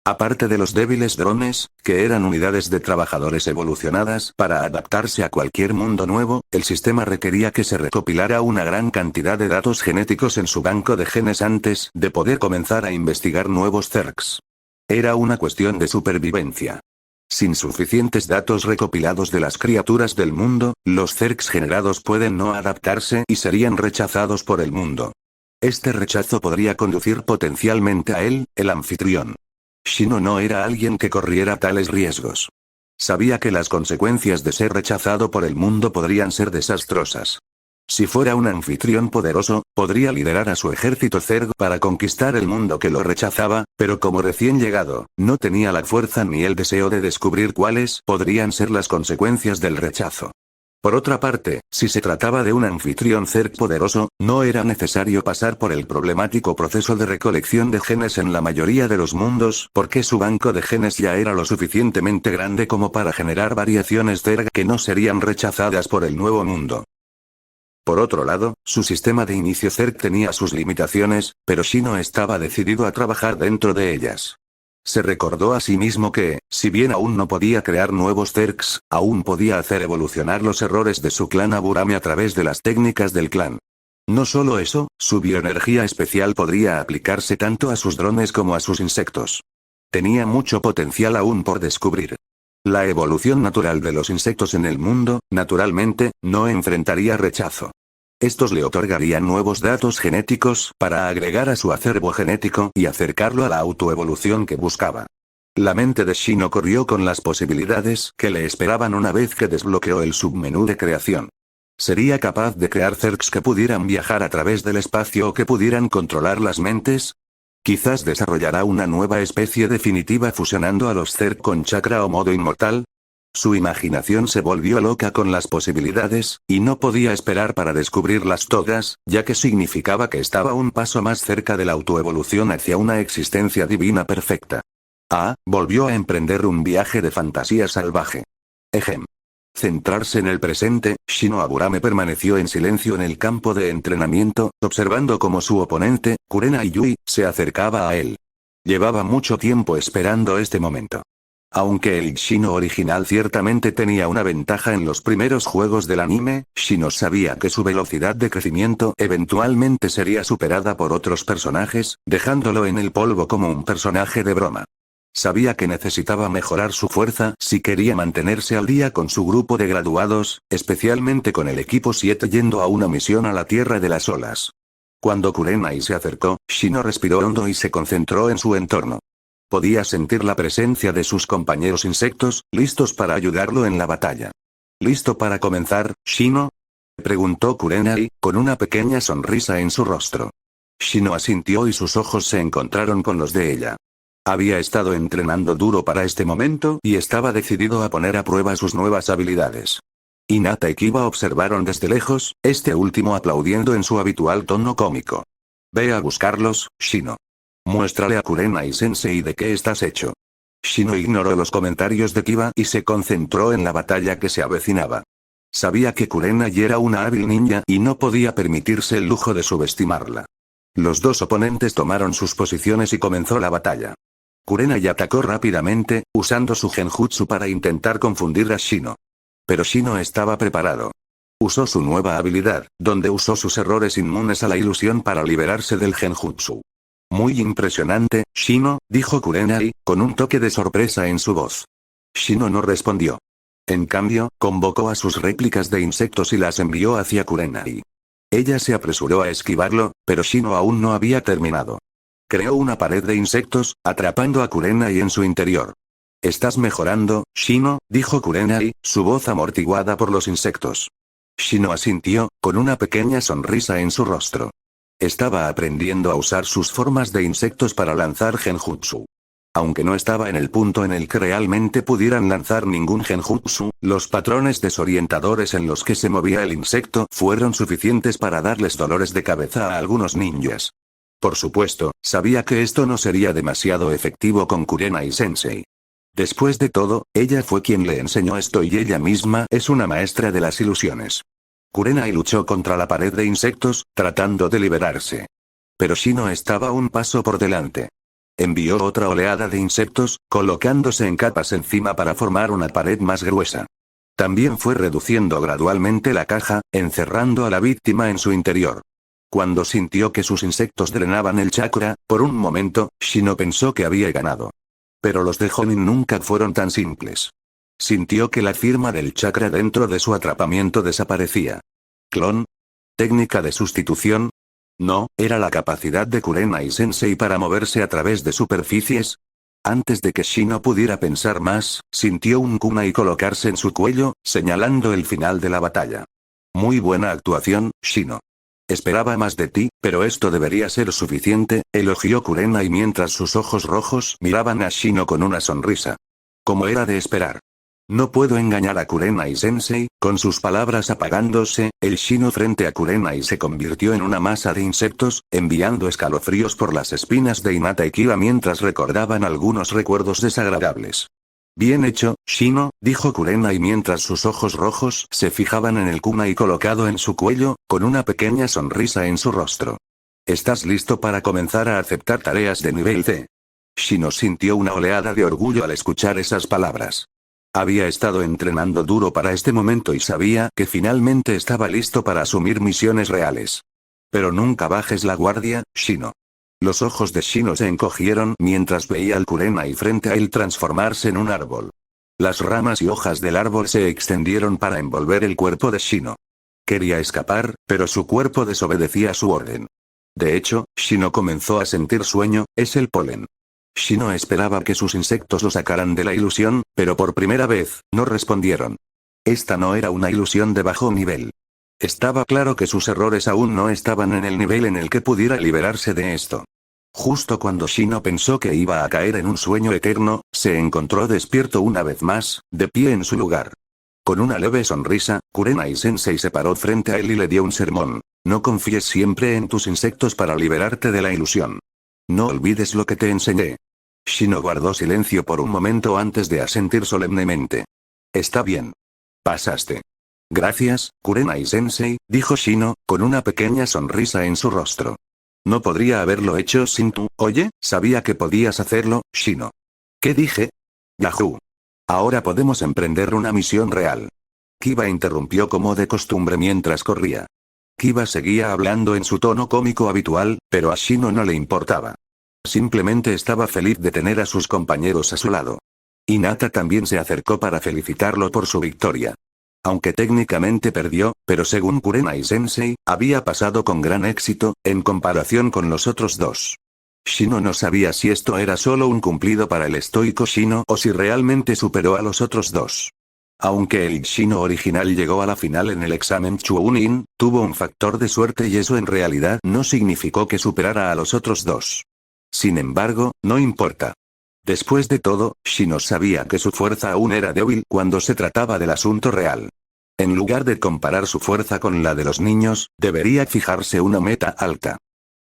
Aparte de los débiles drones, que eran unidades de trabajadores evolucionadas para adaptarse a cualquier mundo nuevo, el sistema requería que se recopilara una gran cantidad de datos genéticos en su banco de genes antes de poder comenzar a investigar nuevos Zergs. Era una cuestión de supervivencia. Sin suficientes datos recopilados de las criaturas del mundo, los Zergs generados pueden no adaptarse y serían rechazados por el mundo. Este rechazo podría conducir potencialmente a él, el anfitrión. Shino no era alguien que corriera tales riesgos. Sabía que las consecuencias de ser rechazado por el mundo podrían ser desastrosas. Si fuera un anfitrión poderoso, podría liderar a su ejército Zerg para conquistar el mundo que lo rechazaba, pero como recién llegado, no tenía la fuerza ni el deseo de descubrir cuáles podrían ser las consecuencias del rechazo. Por otra parte, si se trataba de un anfitrión Zerg poderoso, no era necesario pasar por el problemático proceso de recolección de genes en la mayoría de los mundos, porque su banco de genes ya era lo suficientemente grande como para generar variaciones Zerg que no serían rechazadas por el nuevo mundo. Por otro lado, su sistema de inicio Zerg tenía sus limitaciones, pero Shino estaba decidido a trabajar dentro de ellas. Se recordó a sí mismo que, si bien aún no podía crear nuevos Zergs, aún podía hacer evolucionar los errores de su clan Aburame a través de las técnicas del clan. No solo eso, su bioenergía especial podría aplicarse tanto a sus drones como a sus insectos. Tenía mucho potencial aún por descubrir. La evolución natural de los insectos en el mundo, naturalmente, no enfrentaría rechazo. Estos le otorgarían nuevos datos genéticos para agregar a su acervo genético y acercarlo a la autoevolución que buscaba. La mente de Shino corrió con las posibilidades que le esperaban una vez que desbloqueó el submenú de creación. ¿Sería capaz de crear Zergs que pudieran viajar a través del espacio o que pudieran controlar las mentes? Quizás desarrollará una nueva especie definitiva fusionando a los Zerg con chakra o modo inmortal. Su imaginación se volvió loca con las posibilidades, y no podía esperar para descubrirlas todas, ya que significaba que estaba un paso más cerca de la autoevolución hacia una existencia divina perfecta. Volvió a emprender un viaje de fantasía salvaje. Ejem. Centrarse en el presente, Shino Aburame permaneció en silencio en el campo de entrenamiento, observando cómo su oponente, Kurenai Yui, se acercaba a él. Llevaba mucho tiempo esperando este momento. Aunque el Shino original ciertamente tenía una ventaja en los primeros juegos del anime, Shino sabía que su velocidad de crecimiento eventualmente sería superada por otros personajes, dejándolo en el polvo como un personaje de broma. Sabía que necesitaba mejorar su fuerza si quería mantenerse al día con su grupo de graduados, especialmente con el equipo 7 yendo a una misión a la Tierra de las Olas. Cuando Kurenai se acercó, Shino respiró hondo y se concentró en su entorno. Podía sentir la presencia de sus compañeros insectos, listos para ayudarlo en la batalla. ¿Listo para comenzar, Shino?, preguntó Kurenai, con una pequeña sonrisa en su rostro. Shino asintió y sus ojos se encontraron con los de ella. Había estado entrenando duro para este momento y estaba decidido a poner a prueba sus nuevas habilidades. Hinata y Kiba observaron desde lejos, este último aplaudiendo en su habitual tono cómico. Ve a buscarlos, Shino. Muéstrale a Kurenai-sensei de qué estás hecho. Shino ignoró los comentarios de Kiba y se concentró en la batalla que se avecinaba. Sabía que Kurenai era una hábil ninja y no podía permitirse el lujo de subestimarla. Los dos oponentes tomaron sus posiciones y comenzó la batalla. Kurenai atacó rápidamente, usando su genjutsu para intentar confundir a Shino. Pero Shino estaba preparado. Usó su nueva habilidad, donde usó sus errores inmunes a la ilusión para liberarse del genjutsu. Muy impresionante, Shino, dijo Kurenai, con un toque de sorpresa en su voz. Shino no respondió. En cambio, convocó a sus réplicas de insectos y las envió hacia Kurenai. Ella se apresuró a esquivarlo, pero Shino aún no había terminado. Creó una pared de insectos, atrapando a Kurenai en su interior. «Estás mejorando, Shino», dijo Kurenai, su voz amortiguada por los insectos. Shino asintió, con una pequeña sonrisa en su rostro. Estaba aprendiendo a usar sus formas de insectos para lanzar genjutsu. Aunque no estaba en el punto en el que realmente pudieran lanzar ningún genjutsu, los patrones desorientadores en los que se movía el insecto fueron suficientes para darles dolores de cabeza a algunos ninjas. Por supuesto, sabía que esto no sería demasiado efectivo con Kurenai-sensei. Después de todo, ella fue quien le enseñó esto y ella misma es una maestra de las ilusiones. Kurenai luchó contra la pared de insectos, tratando de liberarse. Pero Shino estaba un paso por delante. Envió otra oleada de insectos, colocándose en capas encima para formar una pared más gruesa. También fue reduciendo gradualmente la caja, encerrando a la víctima en su interior. Cuando sintió que sus insectos drenaban el chakra, por un momento, Shino pensó que había ganado. Pero los de Jonin nunca fueron tan simples. Sintió que la firma del chakra dentro de su atrapamiento desaparecía. ¿Clon? ¿Técnica de sustitución? No, era la capacidad de Kurenai-sensei para moverse a través de superficies. Antes de que Shino pudiera pensar más, sintió un kunai colocarse en su cuello, señalando el final de la batalla. Muy buena actuación, Shino. Esperaba más de ti, pero esto debería ser suficiente, elogió Kurenai mientras sus ojos rojos miraban a Shino con una sonrisa. Como era de esperar. No puedo engañar a Kurenai-sensei, con sus palabras apagándose, el Shino frente a Kurenai se convirtió en una masa de insectos, enviando escalofríos por las espinas de Hinata y Kiba mientras recordaban algunos recuerdos desagradables. Bien hecho, Shino, dijo Kurenai mientras sus ojos rojos se fijaban en el kunai colocado en su cuello, con una pequeña sonrisa en su rostro. ¿Estás listo para comenzar a aceptar tareas de nivel C? Shino sintió una oleada de orgullo al escuchar esas palabras. Había estado entrenando duro para este momento y sabía que finalmente estaba listo para asumir misiones reales. Pero nunca bajes la guardia, Shino. Los ojos de Shino se encogieron mientras veía al Kurenai frente a él transformarse en un árbol. Las ramas y hojas del árbol se extendieron para envolver el cuerpo de Shino. Quería escapar, pero su cuerpo desobedecía su orden. De hecho, Shino comenzó a sentir sueño, es el polen. Shino esperaba que sus insectos lo sacaran de la ilusión, pero por primera vez, no respondieron. Esta no era una ilusión de bajo nivel. Estaba claro que sus errores aún no estaban en el nivel en el que pudiera liberarse de esto. Justo cuando Shino pensó que iba a caer en un sueño eterno, se encontró despierto una vez más, de pie en su lugar. Con una leve sonrisa, Kurenai-sensei se paró frente a él y le dio un sermón. No confíes siempre en tus insectos para liberarte de la ilusión. No olvides lo que te enseñé. Shino guardó silencio por un momento antes de asentir solemnemente. Está bien. Pasaste. Gracias, Kurenai-sensei, dijo Shino, con una pequeña sonrisa en su rostro. No podría haberlo hecho sin tú, oye, sabía que podías hacerlo, Shino. ¿Qué dije? Yahoo. Ahora podemos emprender una misión real. Kiba interrumpió como de costumbre mientras corría. Kiba seguía hablando en su tono cómico habitual, pero a Shino no le importaba. Simplemente estaba feliz de tener a sus compañeros a su lado. Hinata también se acercó para felicitarlo por su victoria. Aunque técnicamente perdió, pero según Kurenai-sensei, había pasado con gran éxito, en comparación con los otros dos. Shino no sabía si esto era solo un cumplido para el estoico Shino o si realmente superó a los otros dos. Aunque el Shino original llegó a la final en el examen Chunin, tuvo un factor de suerte y eso en realidad no significó que superara a los otros dos. Sin embargo, no importa. Después de todo, Shino sabía que su fuerza aún era débil cuando se trataba del asunto real. En lugar de comparar su fuerza con la de los niños, debería fijarse una meta alta.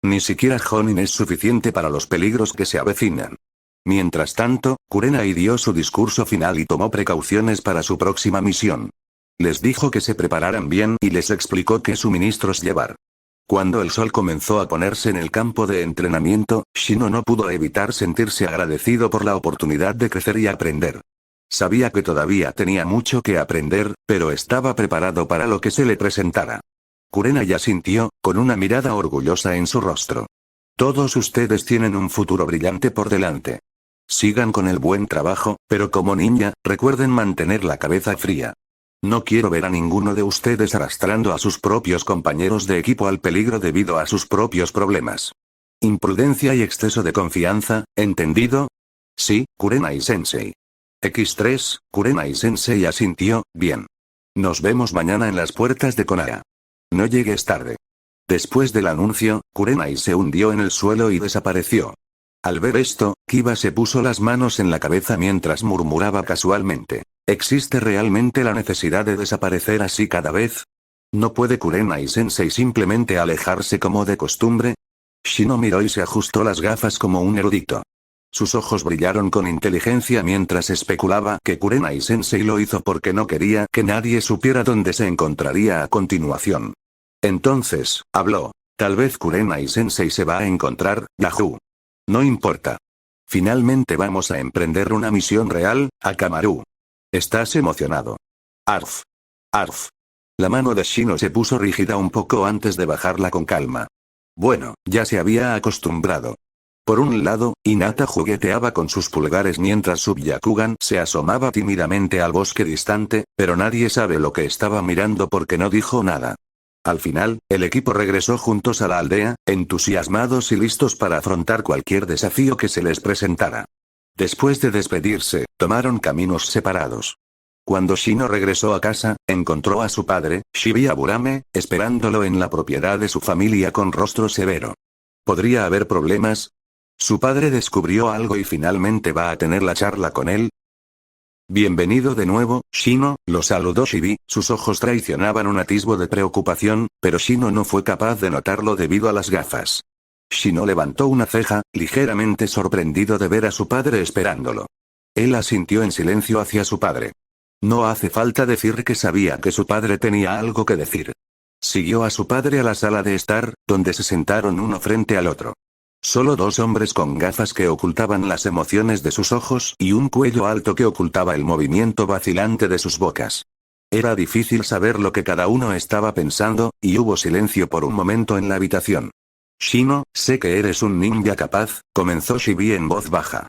Ni siquiera Jonin es suficiente para los peligros que se avecinan. Mientras tanto, Kurenai dio su discurso final y tomó precauciones para su próxima misión. Les dijo que se prepararan bien y les explicó qué suministros llevar. Cuando el sol comenzó a ponerse en el campo de entrenamiento, Shino no pudo evitar sentirse agradecido por la oportunidad de crecer y aprender. Sabía que todavía tenía mucho que aprender, pero estaba preparado para lo que se le presentara. Kurenai asintió, con una mirada orgullosa en su rostro. Todos ustedes tienen un futuro brillante por delante. Sigan con el buen trabajo, pero como ninja, recuerden mantener la cabeza fría. No quiero ver a ninguno de ustedes arrastrando a sus propios compañeros de equipo al peligro debido a sus propios problemas. Imprudencia y exceso de confianza, ¿entendido? Sí, Kurenai-sensei. X3, Kurenai-sensei asintió, bien. Nos vemos mañana en las puertas de Konoha. No llegues tarde. Después del anuncio, Kurenai se hundió en el suelo y desapareció. Al ver esto, Kiba se puso las manos en la cabeza mientras murmuraba casualmente. ¿Existe realmente la necesidad de desaparecer así cada vez? ¿No puede Kurenai-sensei simplemente alejarse como de costumbre? Shino miró y se ajustó las gafas como un erudito. Sus ojos brillaron con inteligencia mientras especulaba que Kurenai-sensei lo hizo porque no quería que nadie supiera dónde se encontraría a continuación. Entonces, habló. Tal vez Kurenai-sensei se va a encontrar, Yahoo. No importa. Finalmente vamos a emprender una misión real, Akamaru. ¿Estás emocionado? Arf. Arf. La mano de Shino se puso rígida un poco antes de bajarla con calma. Bueno, ya se había acostumbrado. Por un lado, Hinata jugueteaba con sus pulgares mientras su Byakugan se asomaba tímidamente al bosque distante, pero nadie sabe lo que estaba mirando porque no dijo nada. Al final, el equipo regresó juntos a la aldea, entusiasmados y listos para afrontar cualquier desafío que se les presentara. Después de despedirse, tomaron caminos separados. Cuando Shino regresó a casa, encontró a su padre, Shibuya Burame, esperándolo en la propiedad de su familia con rostro severo. ¿Podría haber problemas? Su padre descubrió algo y finalmente va a tener la charla con él. Bienvenido de nuevo, Shino, lo saludó Shibi, sus ojos traicionaban un atisbo de preocupación, pero Shino no fue capaz de notarlo debido a las gafas. Shino levantó una ceja, ligeramente sorprendido de ver a su padre esperándolo. Él asintió en silencio hacia su padre. No hace falta decir que sabía que su padre tenía algo que decir. Siguió a su padre a la sala de estar, donde se sentaron uno frente al otro. Solo dos hombres con gafas que ocultaban las emociones de sus ojos y un cuello alto que ocultaba el movimiento vacilante de sus bocas. Era difícil saber lo que cada uno estaba pensando, y hubo silencio por un momento en la habitación. Shino, sé que eres un ninja capaz, comenzó Shibi en voz baja.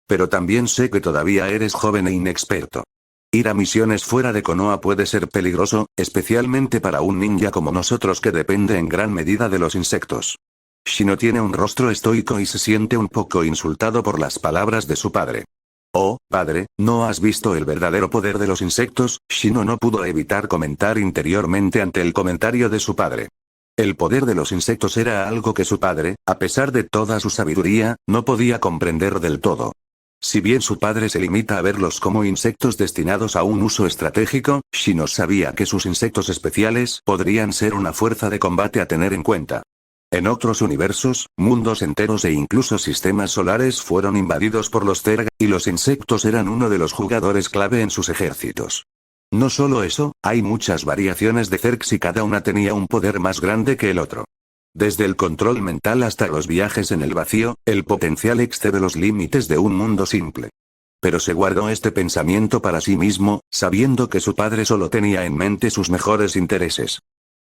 Pero también sé que todavía eres joven e inexperto. Ir a misiones fuera de Konoha puede ser peligroso, especialmente para un ninja como nosotros que depende en gran medida de los insectos. Shino tiene un rostro estoico y se siente un poco insultado por las palabras de su padre. Oh, padre, ¿no has visto el verdadero poder de los insectos? Shino no pudo evitar comentar interiormente ante el comentario de su padre. El poder de los insectos era algo que su padre, a pesar de toda su sabiduría, no podía comprender del todo. Si bien su padre se limita a verlos como insectos destinados a un uso estratégico, Shino sabía que sus insectos especiales podrían ser una fuerza de combate a tener en cuenta. En otros universos, mundos enteros e incluso sistemas solares fueron invadidos por los Zerg, y los insectos eran uno de los jugadores clave en sus ejércitos. No solo eso, hay muchas variaciones de Zergs y cada una tenía un poder más grande que el otro. Desde el control mental hasta los viajes en el vacío, el potencial excede los límites de un mundo simple. Pero se guardó este pensamiento para sí mismo, sabiendo que su padre solo tenía en mente sus mejores intereses.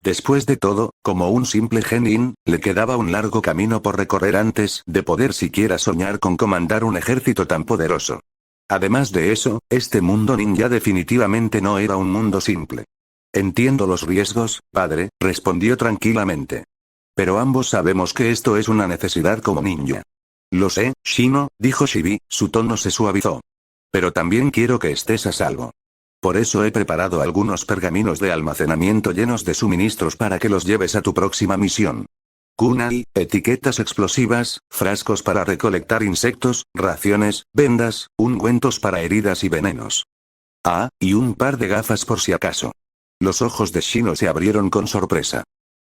Después de todo, como un simple genin, le quedaba un largo camino por recorrer antes de poder siquiera soñar con comandar un ejército tan poderoso. Además de eso, este mundo ninja definitivamente no era un mundo simple. Entiendo los riesgos, padre, respondió tranquilamente. Pero ambos sabemos que esto es una necesidad como ninja. Lo sé, Shino, dijo Shibi, su tono se suavizó. Pero también quiero que estés a salvo. Por eso he preparado algunos pergaminos de almacenamiento llenos de suministros para que los lleves a tu próxima misión. Kunai, etiquetas explosivas, frascos para recolectar insectos, raciones, vendas, ungüentos para heridas y venenos. Ah, y un par de gafas por si acaso. Los ojos de Shino se abrieron con sorpresa.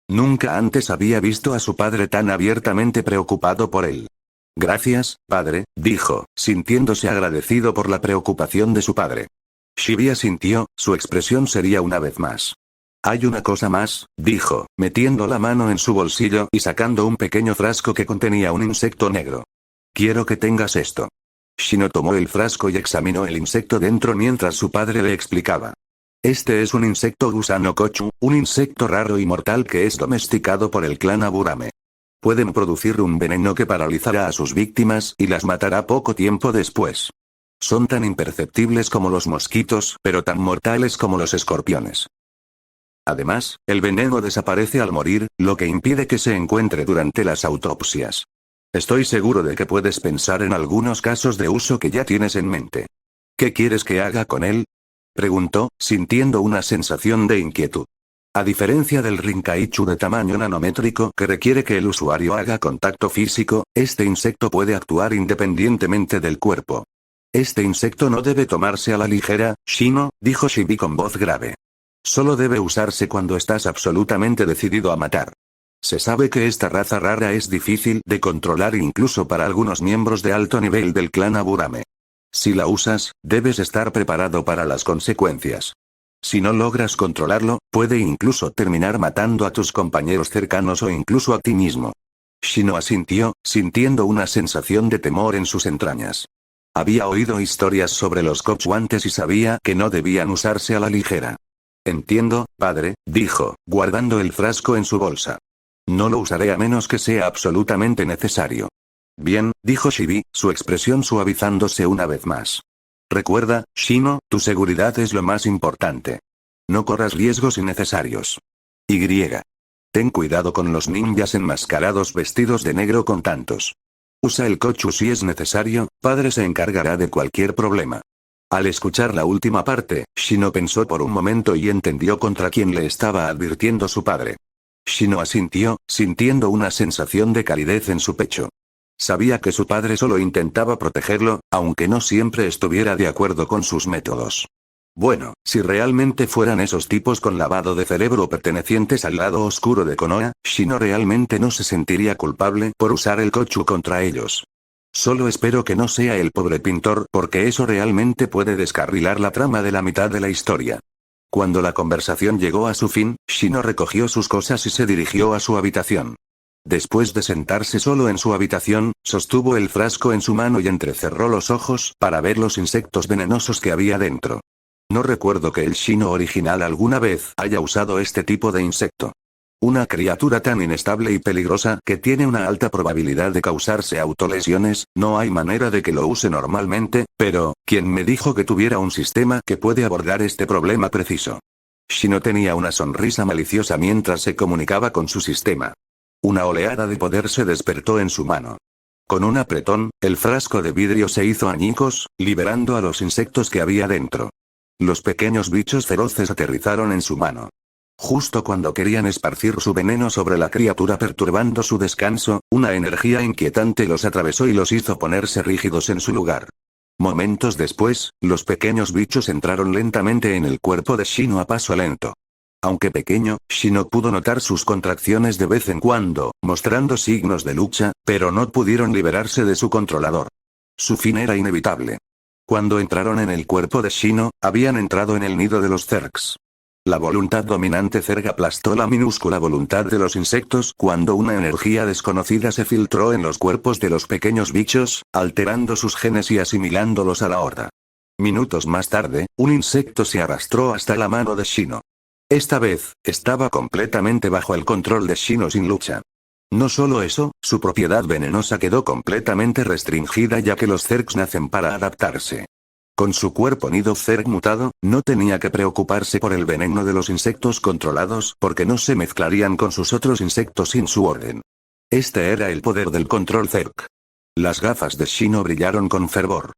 Nunca antes había visto a su padre tan abiertamente preocupado por él. Gracias, padre, dijo, sintiéndose agradecido por la preocupación de su padre. Shibuya sintió, su expresión sería una vez más. Hay una cosa más, dijo, metiendo la mano en su bolsillo y sacando un pequeño frasco que contenía un insecto negro. Quiero que tengas esto. Shino tomó el frasco y examinó el insecto dentro mientras su padre le explicaba. Este es un insecto gusano kochu, un insecto raro y mortal que es domesticado por el clan Aburame. pueden producir un veneno que paralizará a sus víctimas y las matará poco tiempo después. Son tan imperceptibles como los mosquitos, pero tan mortales como los escorpiones. Además, el veneno desaparece al morir, lo que impide que se encuentre durante las autopsias. Estoy seguro de que puedes pensar en algunos casos de uso que ya tienes en mente. ¿Qué quieres que haga con él?, preguntó, sintiendo una sensación de inquietud. A diferencia del Rinkaichu de tamaño nanométrico que requiere que el usuario haga contacto físico, este insecto puede actuar independientemente del cuerpo. Este insecto no debe tomarse a la ligera, Shino, dijo Shibi con voz grave. Solo debe usarse cuando estás absolutamente decidido a matar. Se sabe que esta raza rara es difícil de controlar incluso para algunos miembros de alto nivel del clan Aburame. Si la usas, debes estar preparado para las consecuencias. Si no logras controlarlo, puede incluso terminar matando a tus compañeros cercanos o incluso a ti mismo. Shino asintió, sintiendo una sensación de temor en sus entrañas. Había oído historias sobre los cochuantes y sabía que no debían usarse a la ligera. Entiendo, padre, dijo, guardando el frasco en su bolsa. No lo usaré a menos que sea absolutamente necesario. Bien, dijo Shibi, su expresión suavizándose una vez más. Recuerda, Shino, tu seguridad es lo más importante. No corras riesgos innecesarios. Y. Ten cuidado con los ninjas enmascarados vestidos de negro con tantos. Usa el kochu si es necesario, padre se encargará de cualquier problema. Al escuchar la última parte, Shino pensó por un momento y entendió contra quién le estaba advirtiendo su padre. Shino asintió, sintiendo una sensación de calidez en su pecho. Sabía que su padre solo intentaba protegerlo, aunque no siempre estuviera de acuerdo con sus métodos. Bueno, si realmente fueran esos tipos con lavado de cerebro pertenecientes al lado oscuro de Konoha, Shino realmente no se sentiría culpable por usar el kochu contra ellos. Solo espero que no sea el pobre pintor porque eso realmente puede descarrilar la trama de la mitad de la historia. Cuando la conversación llegó a su fin, Shino recogió sus cosas y se dirigió a su habitación. Después de sentarse solo en su habitación, sostuvo el frasco en su mano y entrecerró los ojos para ver los insectos venenosos que había dentro. No recuerdo que el Shino original alguna vez haya usado este tipo de insecto. Una criatura tan inestable y peligrosa que tiene una alta probabilidad de causarse autolesiones, no hay manera de que lo use normalmente, pero, ¿quién me dijo que tuviera un sistema que puede abordar este problema preciso? Shino tenía una sonrisa maliciosa mientras se comunicaba con su sistema. Una oleada de poder se despertó en su mano. Con un apretón, el frasco de vidrio se hizo añicos, liberando a los insectos que había dentro. Los pequeños bichos feroces aterrizaron en su mano. Justo cuando querían esparcir su veneno sobre la criatura perturbando su descanso, una energía inquietante los atravesó y los hizo ponerse rígidos en su lugar. Momentos después, los pequeños bichos entraron lentamente en el cuerpo de Shino a paso lento. Aunque pequeño, Shino pudo notar sus contracciones de vez en cuando, mostrando signos de lucha, pero no pudieron liberarse de su controlador. Su fin era inevitable. Cuando entraron en el cuerpo de Shino, habían entrado en el nido de los Zergs. La voluntad dominante Zerg aplastó la minúscula voluntad de los insectos cuando una energía desconocida se filtró en los cuerpos de los pequeños bichos, alterando sus genes y asimilándolos a la horda. Minutos más tarde, un insecto se arrastró hasta la mano de Shino. Esta vez, estaba completamente bajo el control de Shino sin lucha. No solo eso, su propiedad venenosa quedó completamente restringida ya que los Zergs nacen para adaptarse. Con su cuerpo nido Zerg mutado, no tenía que preocuparse por el veneno de los insectos controlados porque no se mezclarían con sus otros insectos sin su orden. Este era el poder del control Zerg. Las gafas de Shino brillaron con fervor.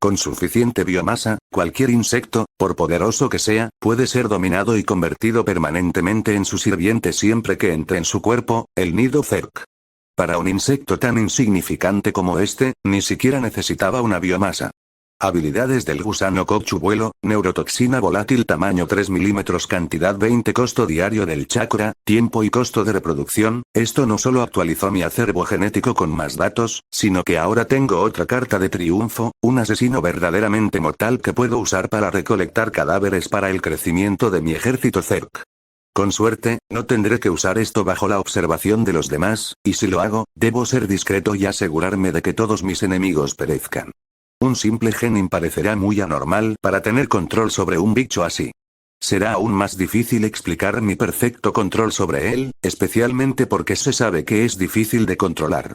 Con suficiente biomasa, cualquier insecto, por poderoso que sea, puede ser dominado y convertido permanentemente en su sirviente siempre que entre en su cuerpo, el nido Zerg. Para un insecto tan insignificante como este, ni siquiera necesitaba una biomasa. Habilidades del gusano Kochu vuelo, neurotoxina volátil tamaño 3 milímetros cantidad 20 costo diario del chakra, tiempo y costo de reproducción, esto no solo actualizó mi acervo genético con más datos, sino que ahora tengo otra carta de triunfo, un asesino verdaderamente mortal que puedo usar para recolectar cadáveres para el crecimiento de mi ejército Zerg. Con suerte, no tendré que usar esto bajo la observación de los demás, y si lo hago, debo ser discreto y asegurarme de que todos mis enemigos perezcan. Un simple genin parecerá muy anormal para tener control sobre un bicho así. será aún más difícil explicar mi perfecto control sobre él, especialmente porque se sabe que es difícil de controlar.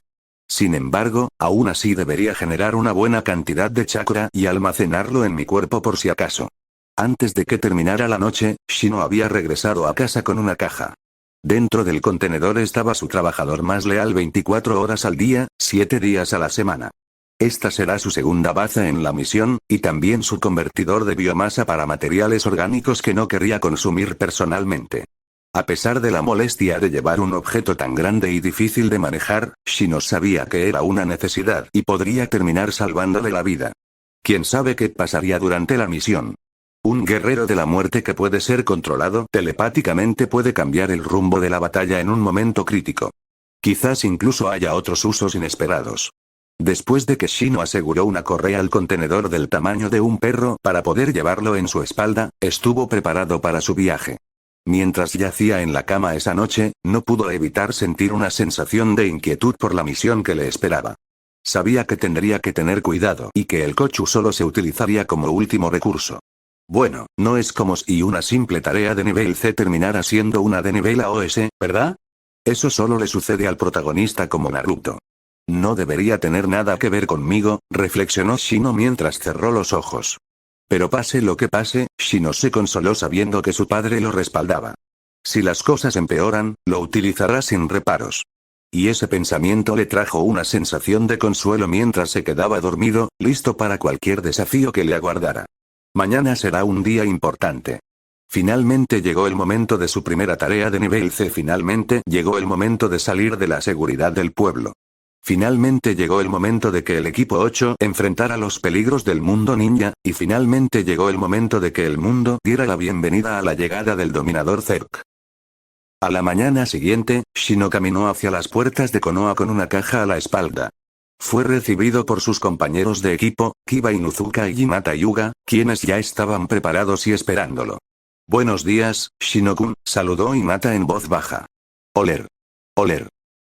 Sin embargo, aún así debería generar una buena cantidad de chakra y almacenarlo en mi cuerpo por si acaso. Antes de que terminara la noche, Shino había regresado a casa con una caja. Dentro del contenedor estaba su trabajador más leal 24 horas al día, 7 días a la semana. Esta será su segunda baza en la misión, y también su convertidor de biomasa para materiales orgánicos que no querría consumir personalmente. A pesar de la molestia de llevar un objeto tan grande y difícil de manejar, Shino sabía que era una necesidad y podría terminar salvándole la vida. ¿Quién sabe qué pasaría durante la misión? Un guerrero de la muerte que puede ser controlado telepáticamente puede cambiar el rumbo de la batalla en un momento crítico. Quizás incluso haya otros usos inesperados. Después de que Shino aseguró una correa al contenedor del tamaño de un perro para poder llevarlo en su espalda, estuvo preparado para su viaje. Mientras yacía en la cama esa noche, no pudo evitar sentir una sensación de inquietud por la misión que le esperaba. Sabía que tendría que tener cuidado y que el Kochu solo se utilizaría como último recurso. Bueno, no es como si una simple tarea de nivel C terminara siendo una de nivel AOS, ¿verdad? Eso solo le sucede al protagonista como Naruto. No debería tener nada que ver conmigo, reflexionó Shino mientras cerró los ojos. Pero pase lo que pase, Shino se consoló sabiendo que su padre lo respaldaba. Si las cosas empeoran, lo utilizará sin reparos. Y ese pensamiento le trajo una sensación de consuelo mientras se quedaba dormido, listo para cualquier desafío que le aguardara. Mañana será un día importante. Finalmente llegó el momento de su primera tarea de nivel C. Finalmente llegó el momento de salir de la seguridad del pueblo. Finalmente llegó el momento de que el equipo 8 enfrentara los peligros del mundo ninja, y finalmente llegó el momento de que el mundo diera la bienvenida a la llegada del dominador Zerg. A la mañana siguiente, Shino caminó hacia las puertas de Konoha con una caja a la espalda. Fue recibido por sus compañeros de equipo, Kiba Inuzuka y Hinata Hyuga, quienes ya estaban preparados y esperándolo. Buenos días, Shino-kun, saludó Hinata en voz baja. Oler. Oler.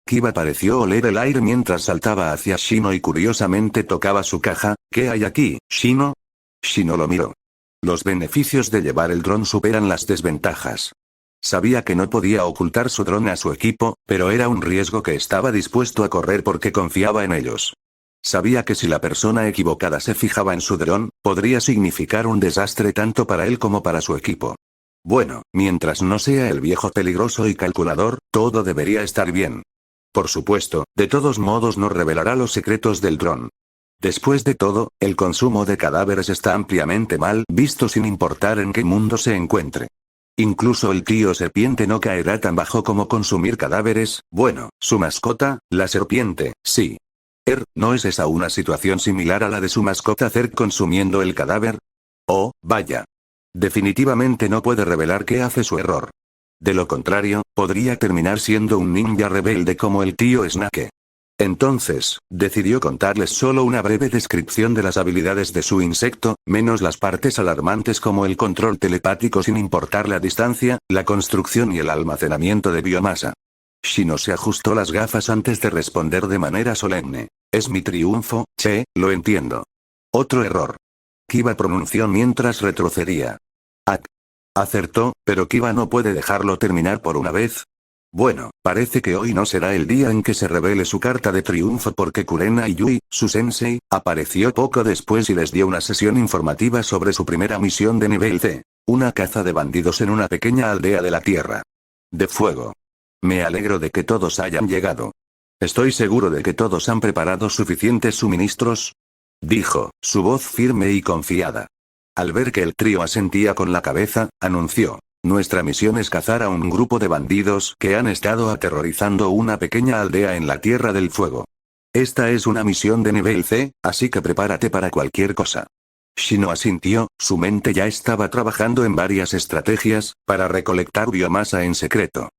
Kiba pareció oler el aire mientras saltaba hacia Shino y curiosamente tocaba su caja. ¿Qué hay aquí, Shino? Shino lo miró. Los beneficios de llevar el dron superan las desventajas. Sabía que no podía ocultar su dron a su equipo, pero era un riesgo que estaba dispuesto a correr porque confiaba en ellos. Sabía que si la persona equivocada se fijaba en su dron, podría significar un desastre tanto para él como para su equipo. Bueno, mientras no sea el viejo peligroso y calculador, todo debería estar bien. Por supuesto, de todos modos no revelará los secretos del dron. Después de todo, el consumo de cadáveres está ampliamente mal visto sin importar en qué mundo se encuentre. Incluso el tío serpiente no caerá tan bajo como consumir cadáveres. Bueno, su mascota, la serpiente, sí. ¿No es esa una situación similar a la de su mascota Zerg consumiendo el cadáver? Oh, vaya. Definitivamente no puede revelar qué hace su error. De lo contrario, podría terminar siendo un ninja rebelde como el tío Snake. Entonces, decidió contarles solo una breve descripción de las habilidades de su insecto, menos las partes alarmantes como el control telepático sin importar la distancia, la construcción y el almacenamiento de biomasa. Shino se ajustó las gafas antes de responder de manera solemne. Es mi triunfo, che, lo entiendo. Otro error. Kiba pronunció mientras retrocedía. Acertó, pero Kiba no puede dejarlo terminar por una vez. Bueno, parece que hoy no será el día en que se revele su carta de triunfo porque Kurena Yui, su sensei, apareció poco después y les dio una sesión informativa sobre su primera misión de nivel C, una caza de bandidos en una pequeña aldea de la Tierra de Fuego. Me alegro de que todos hayan llegado. Estoy seguro de que todos han preparado suficientes suministros, dijo, su voz firme y confiada. Al ver que el trío asentía con la cabeza, anunció. Nuestra misión es cazar a un grupo de bandidos que han estado aterrorizando una pequeña aldea en la Tierra del Fuego. Esta es una misión de nivel C, así que prepárate para cualquier cosa. Shino asintió, su mente ya estaba trabajando en varias estrategias, para recolectar biomasa en secreto.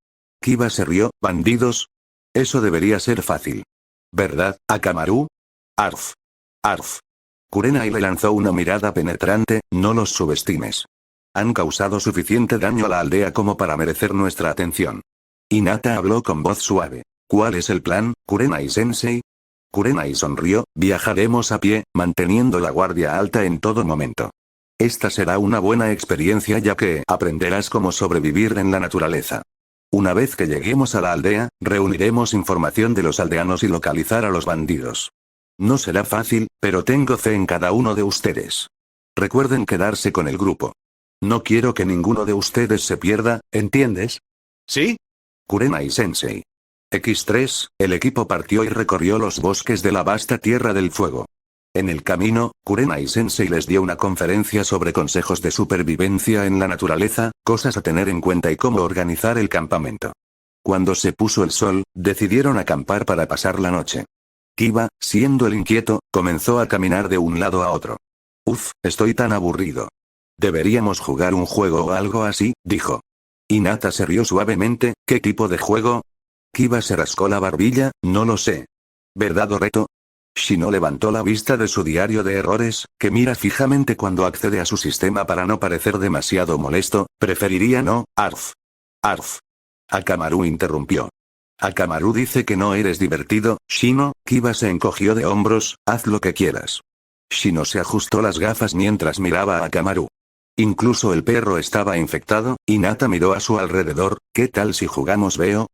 Kiba se rió, ¿bandidos? Eso debería ser fácil. ¿Verdad, Akamaru? Arf. Arf. Kurenai le lanzó una mirada penetrante, no los subestimes. Han causado suficiente daño a la aldea como para merecer nuestra atención. Hinata habló con voz suave. ¿Cuál es el plan, Kurenai-sensei? Kurenai sonrió, viajaremos a pie, manteniendo la guardia alta en todo momento. Esta será una buena experiencia ya que aprenderás cómo sobrevivir en la naturaleza. Una vez que lleguemos a la aldea, reuniremos información de los aldeanos y localizar a los bandidos. No será fácil, pero tengo fe en cada uno de ustedes. Recuerden quedarse con el grupo. No quiero que ninguno de ustedes se pierda, ¿entiendes? ¿Sí? Kurenai-sensei. X3, el equipo partió y recorrió los bosques de la vasta Tierra del Fuego. En el camino, Kurenai-sensei les dio una conferencia sobre consejos de supervivencia en la naturaleza, cosas a tener en cuenta y cómo organizar el campamento. Cuando se puso el sol, decidieron acampar para pasar la noche. Kiba, siendo el inquieto, comenzó a caminar de un lado a otro. Uf, estoy tan aburrido. Deberíamos jugar un juego o algo así, dijo. Hinata se rió suavemente. ¿Qué tipo de juego? Kiba se rascó la barbilla. No lo sé. ¿Verdad o reto? Shino levantó la vista de su diario de errores, que mira fijamente cuando accede a su sistema para no parecer demasiado molesto. Preferiría no, arf. Arf. Akamaru interrumpió. Akamaru dice que no eres divertido, Shino. Kiba se encogió de hombros. Haz lo que quieras. Shino se ajustó las gafas mientras miraba a Akamaru. Incluso el perro estaba infectado. Hinata miró a su alrededor. ¿Qué tal si jugamos veo?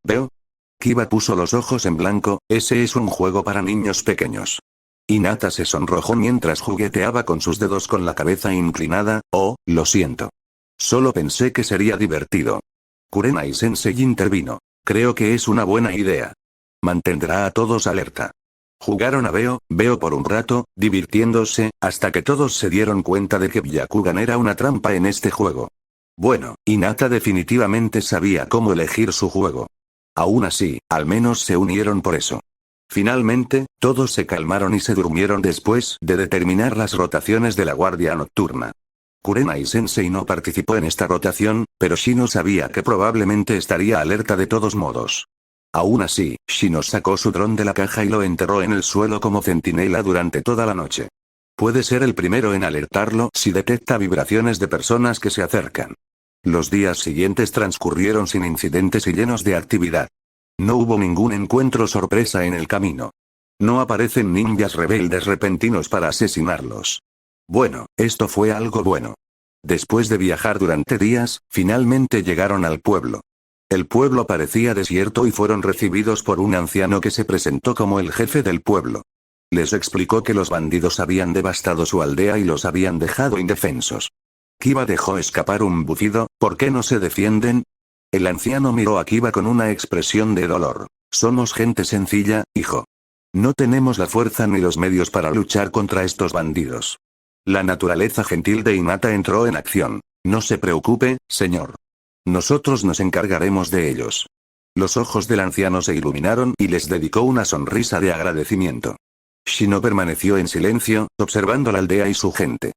Kiba puso los ojos en blanco. Ese es un juego para niños pequeños. Hinata se sonrojó mientras jugueteaba con sus dedos con la cabeza inclinada. Oh, lo siento. Solo pensé que sería divertido. Kurenai-sensei intervino. Creo que es una buena idea. Mantendrá a todos alerta. Jugaron a Veo por un rato, divirtiéndose, hasta que todos se dieron cuenta de que Byakugan era una trampa en este juego. Bueno, Hinata definitivamente sabía cómo elegir su juego. Aún así, al menos se unieron por eso. Finalmente, todos se calmaron y se durmieron después de determinar las rotaciones de la guardia nocturna. Kurenai-sensei no participó en esta rotación, pero Shino sabía que probablemente estaría alerta de todos modos. Aún así, Shino sacó su dron de la caja y lo enterró en el suelo como centinela durante toda la noche. Puede ser el primero en alertarlo si detecta vibraciones de personas que se acercan. Los días siguientes transcurrieron sin incidentes y llenos de actividad. No hubo ningún encuentro sorpresa en el camino. No aparecen ninjas rebeldes repentinos para asesinarlos. Bueno, esto fue algo bueno. Después de viajar durante días, finalmente llegaron al pueblo. El pueblo parecía desierto y fueron recibidos por un anciano que se presentó como el jefe del pueblo. Les explicó que los bandidos habían devastado su aldea y los habían dejado indefensos. Kiba dejó escapar un bufido. ¿Por qué no se defienden? El anciano miró a Kiba con una expresión de dolor. Somos gente sencilla, hijo. No tenemos la fuerza ni los medios para luchar contra estos bandidos. La naturaleza gentil de Hinata entró en acción. No se preocupe, señor. Nosotros nos encargaremos de ellos. Los ojos del anciano se iluminaron y les dedicó una sonrisa de agradecimiento. Shino permaneció en silencio, observando la aldea y su gente.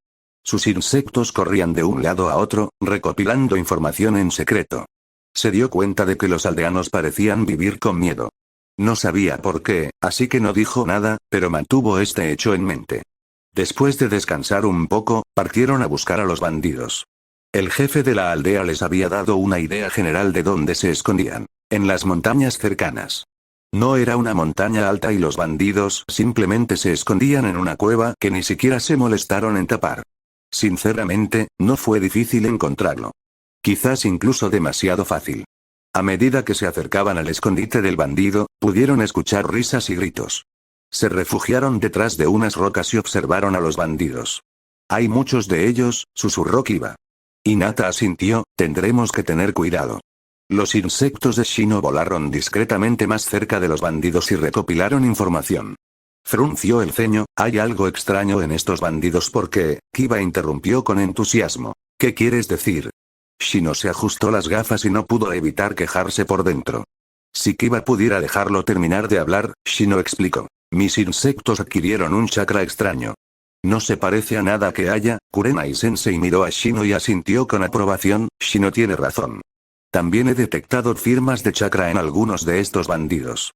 Sus insectos corrían de un lado a otro, recopilando información en secreto. Se dio cuenta de que los aldeanos parecían vivir con miedo. No sabía por qué, así que no dijo nada, pero mantuvo este hecho en mente. Después de descansar un poco, partieron a buscar a los bandidos. El jefe de la aldea les había dado una idea general de dónde se escondían. En las montañas cercanas. No era una montaña alta y los bandidos simplemente se escondían en una cueva que ni siquiera se molestaron en tapar. Sinceramente, no fue difícil encontrarlo. Quizás incluso demasiado fácil. A medida que se acercaban al escondite del bandido, pudieron escuchar risas y gritos. Se refugiaron detrás de unas rocas y observaron a los bandidos. Hay muchos de ellos, susurró Kiba. Hinata asintió, tendremos que tener cuidado. Los insectos de Shino volaron discretamente más cerca de los bandidos y recopilaron información. Frunció el ceño. Hay algo extraño en estos bandidos porque, Kiba interrumpió con entusiasmo. ¿Qué quieres decir? Shino se ajustó las gafas y no pudo evitar quejarse por dentro. Si Kiba pudiera dejarlo terminar de hablar, Shino explicó. Mis insectos adquirieron un chakra extraño. No se parece a nada que haya. Kurenai-sensei miró a Shino y asintió con aprobación. Shino tiene razón. También he detectado firmas de chakra en algunos de estos bandidos.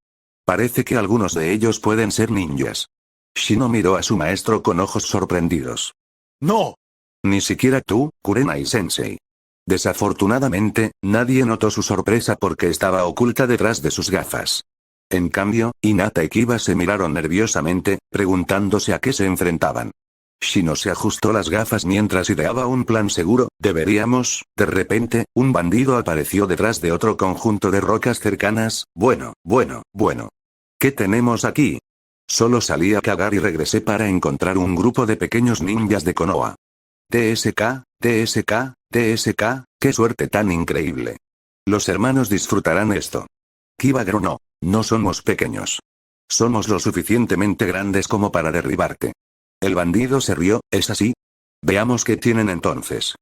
Parece que algunos de ellos pueden ser ninjas. Shino miró a su maestro con ojos sorprendidos. ¡No! Ni siquiera tú, Kurenai-sensei. Desafortunadamente, nadie notó su sorpresa porque estaba oculta detrás de sus gafas. En cambio, Hinata y Kiba se miraron nerviosamente, preguntándose a qué se enfrentaban. Shino se ajustó las gafas mientras ideaba un plan seguro. De repente, un bandido apareció detrás de otro conjunto de rocas cercanas. Bueno. ¿Qué tenemos aquí? Solo salí a cagar y regresé para encontrar un grupo de pequeños ninjas de Konoha. TSK, qué suerte tan increíble. Los hermanos disfrutarán esto. Kiba gronó. No somos pequeños. Somos lo suficientemente grandes como para derribarte. El bandido se rió. ¿Es así? Veamos qué tienen entonces.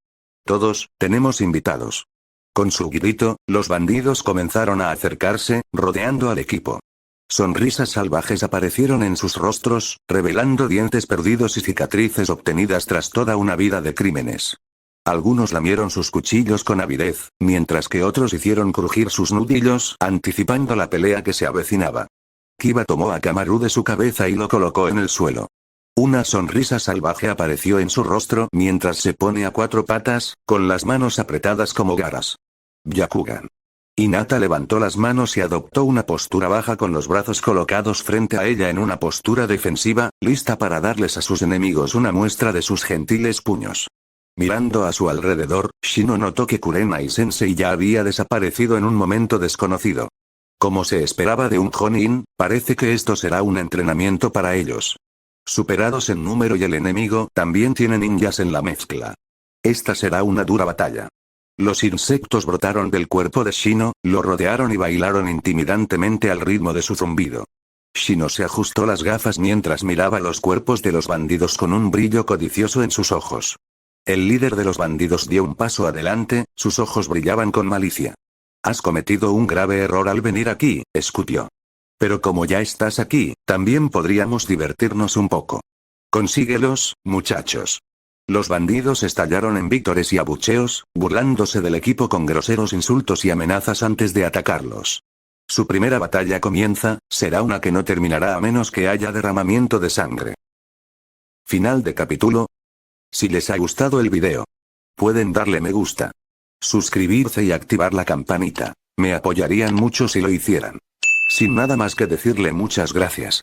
Todos, tenemos invitados. Con su grito, los bandidos comenzaron a acercarse, rodeando al equipo. Sonrisas salvajes aparecieron en sus rostros, revelando dientes perdidos y cicatrices obtenidas tras toda una vida de crímenes. Algunos lamieron sus cuchillos con avidez, mientras que otros hicieron crujir sus nudillos, anticipando la pelea que se avecinaba. Kiba tomó a Kamaru de su cabeza y lo colocó en el suelo. Una sonrisa salvaje apareció en su rostro mientras se pone a cuatro patas, con las manos apretadas como garras. Byakugan. Hinata levantó las manos y adoptó una postura baja con los brazos colocados frente a ella en una postura defensiva, lista para darles a sus enemigos una muestra de sus gentiles puños. Mirando a su alrededor, Shino notó que Kurenai-sensei ya había desaparecido en un momento desconocido. Como se esperaba de un Jonin, parece que esto será un entrenamiento para ellos. Superados en número y el enemigo también tiene ninjas en la mezcla. Esta será una dura batalla. Los insectos brotaron del cuerpo de Shino, lo rodearon y bailaron intimidantemente al ritmo de su zumbido. Shino se ajustó las gafas mientras miraba los cuerpos de los bandidos con un brillo codicioso en sus ojos. El líder de los bandidos dio un paso adelante, sus ojos brillaban con malicia. Has cometido un grave error al venir aquí, escupió. Pero como ya estás aquí, también podríamos divertirnos un poco. Consíguelos, muchachos. Los bandidos estallaron en vítores y abucheos, burlándose del equipo con groseros insultos y amenazas antes de atacarlos. Su primera batalla comienza, será una que no terminará a menos que haya derramamiento de sangre. Final de capítulo. Si les ha gustado el video, pueden darle me gusta, suscribirse y activar la campanita. Me apoyarían mucho si lo hicieran. Sin nada más que decirle, muchas gracias.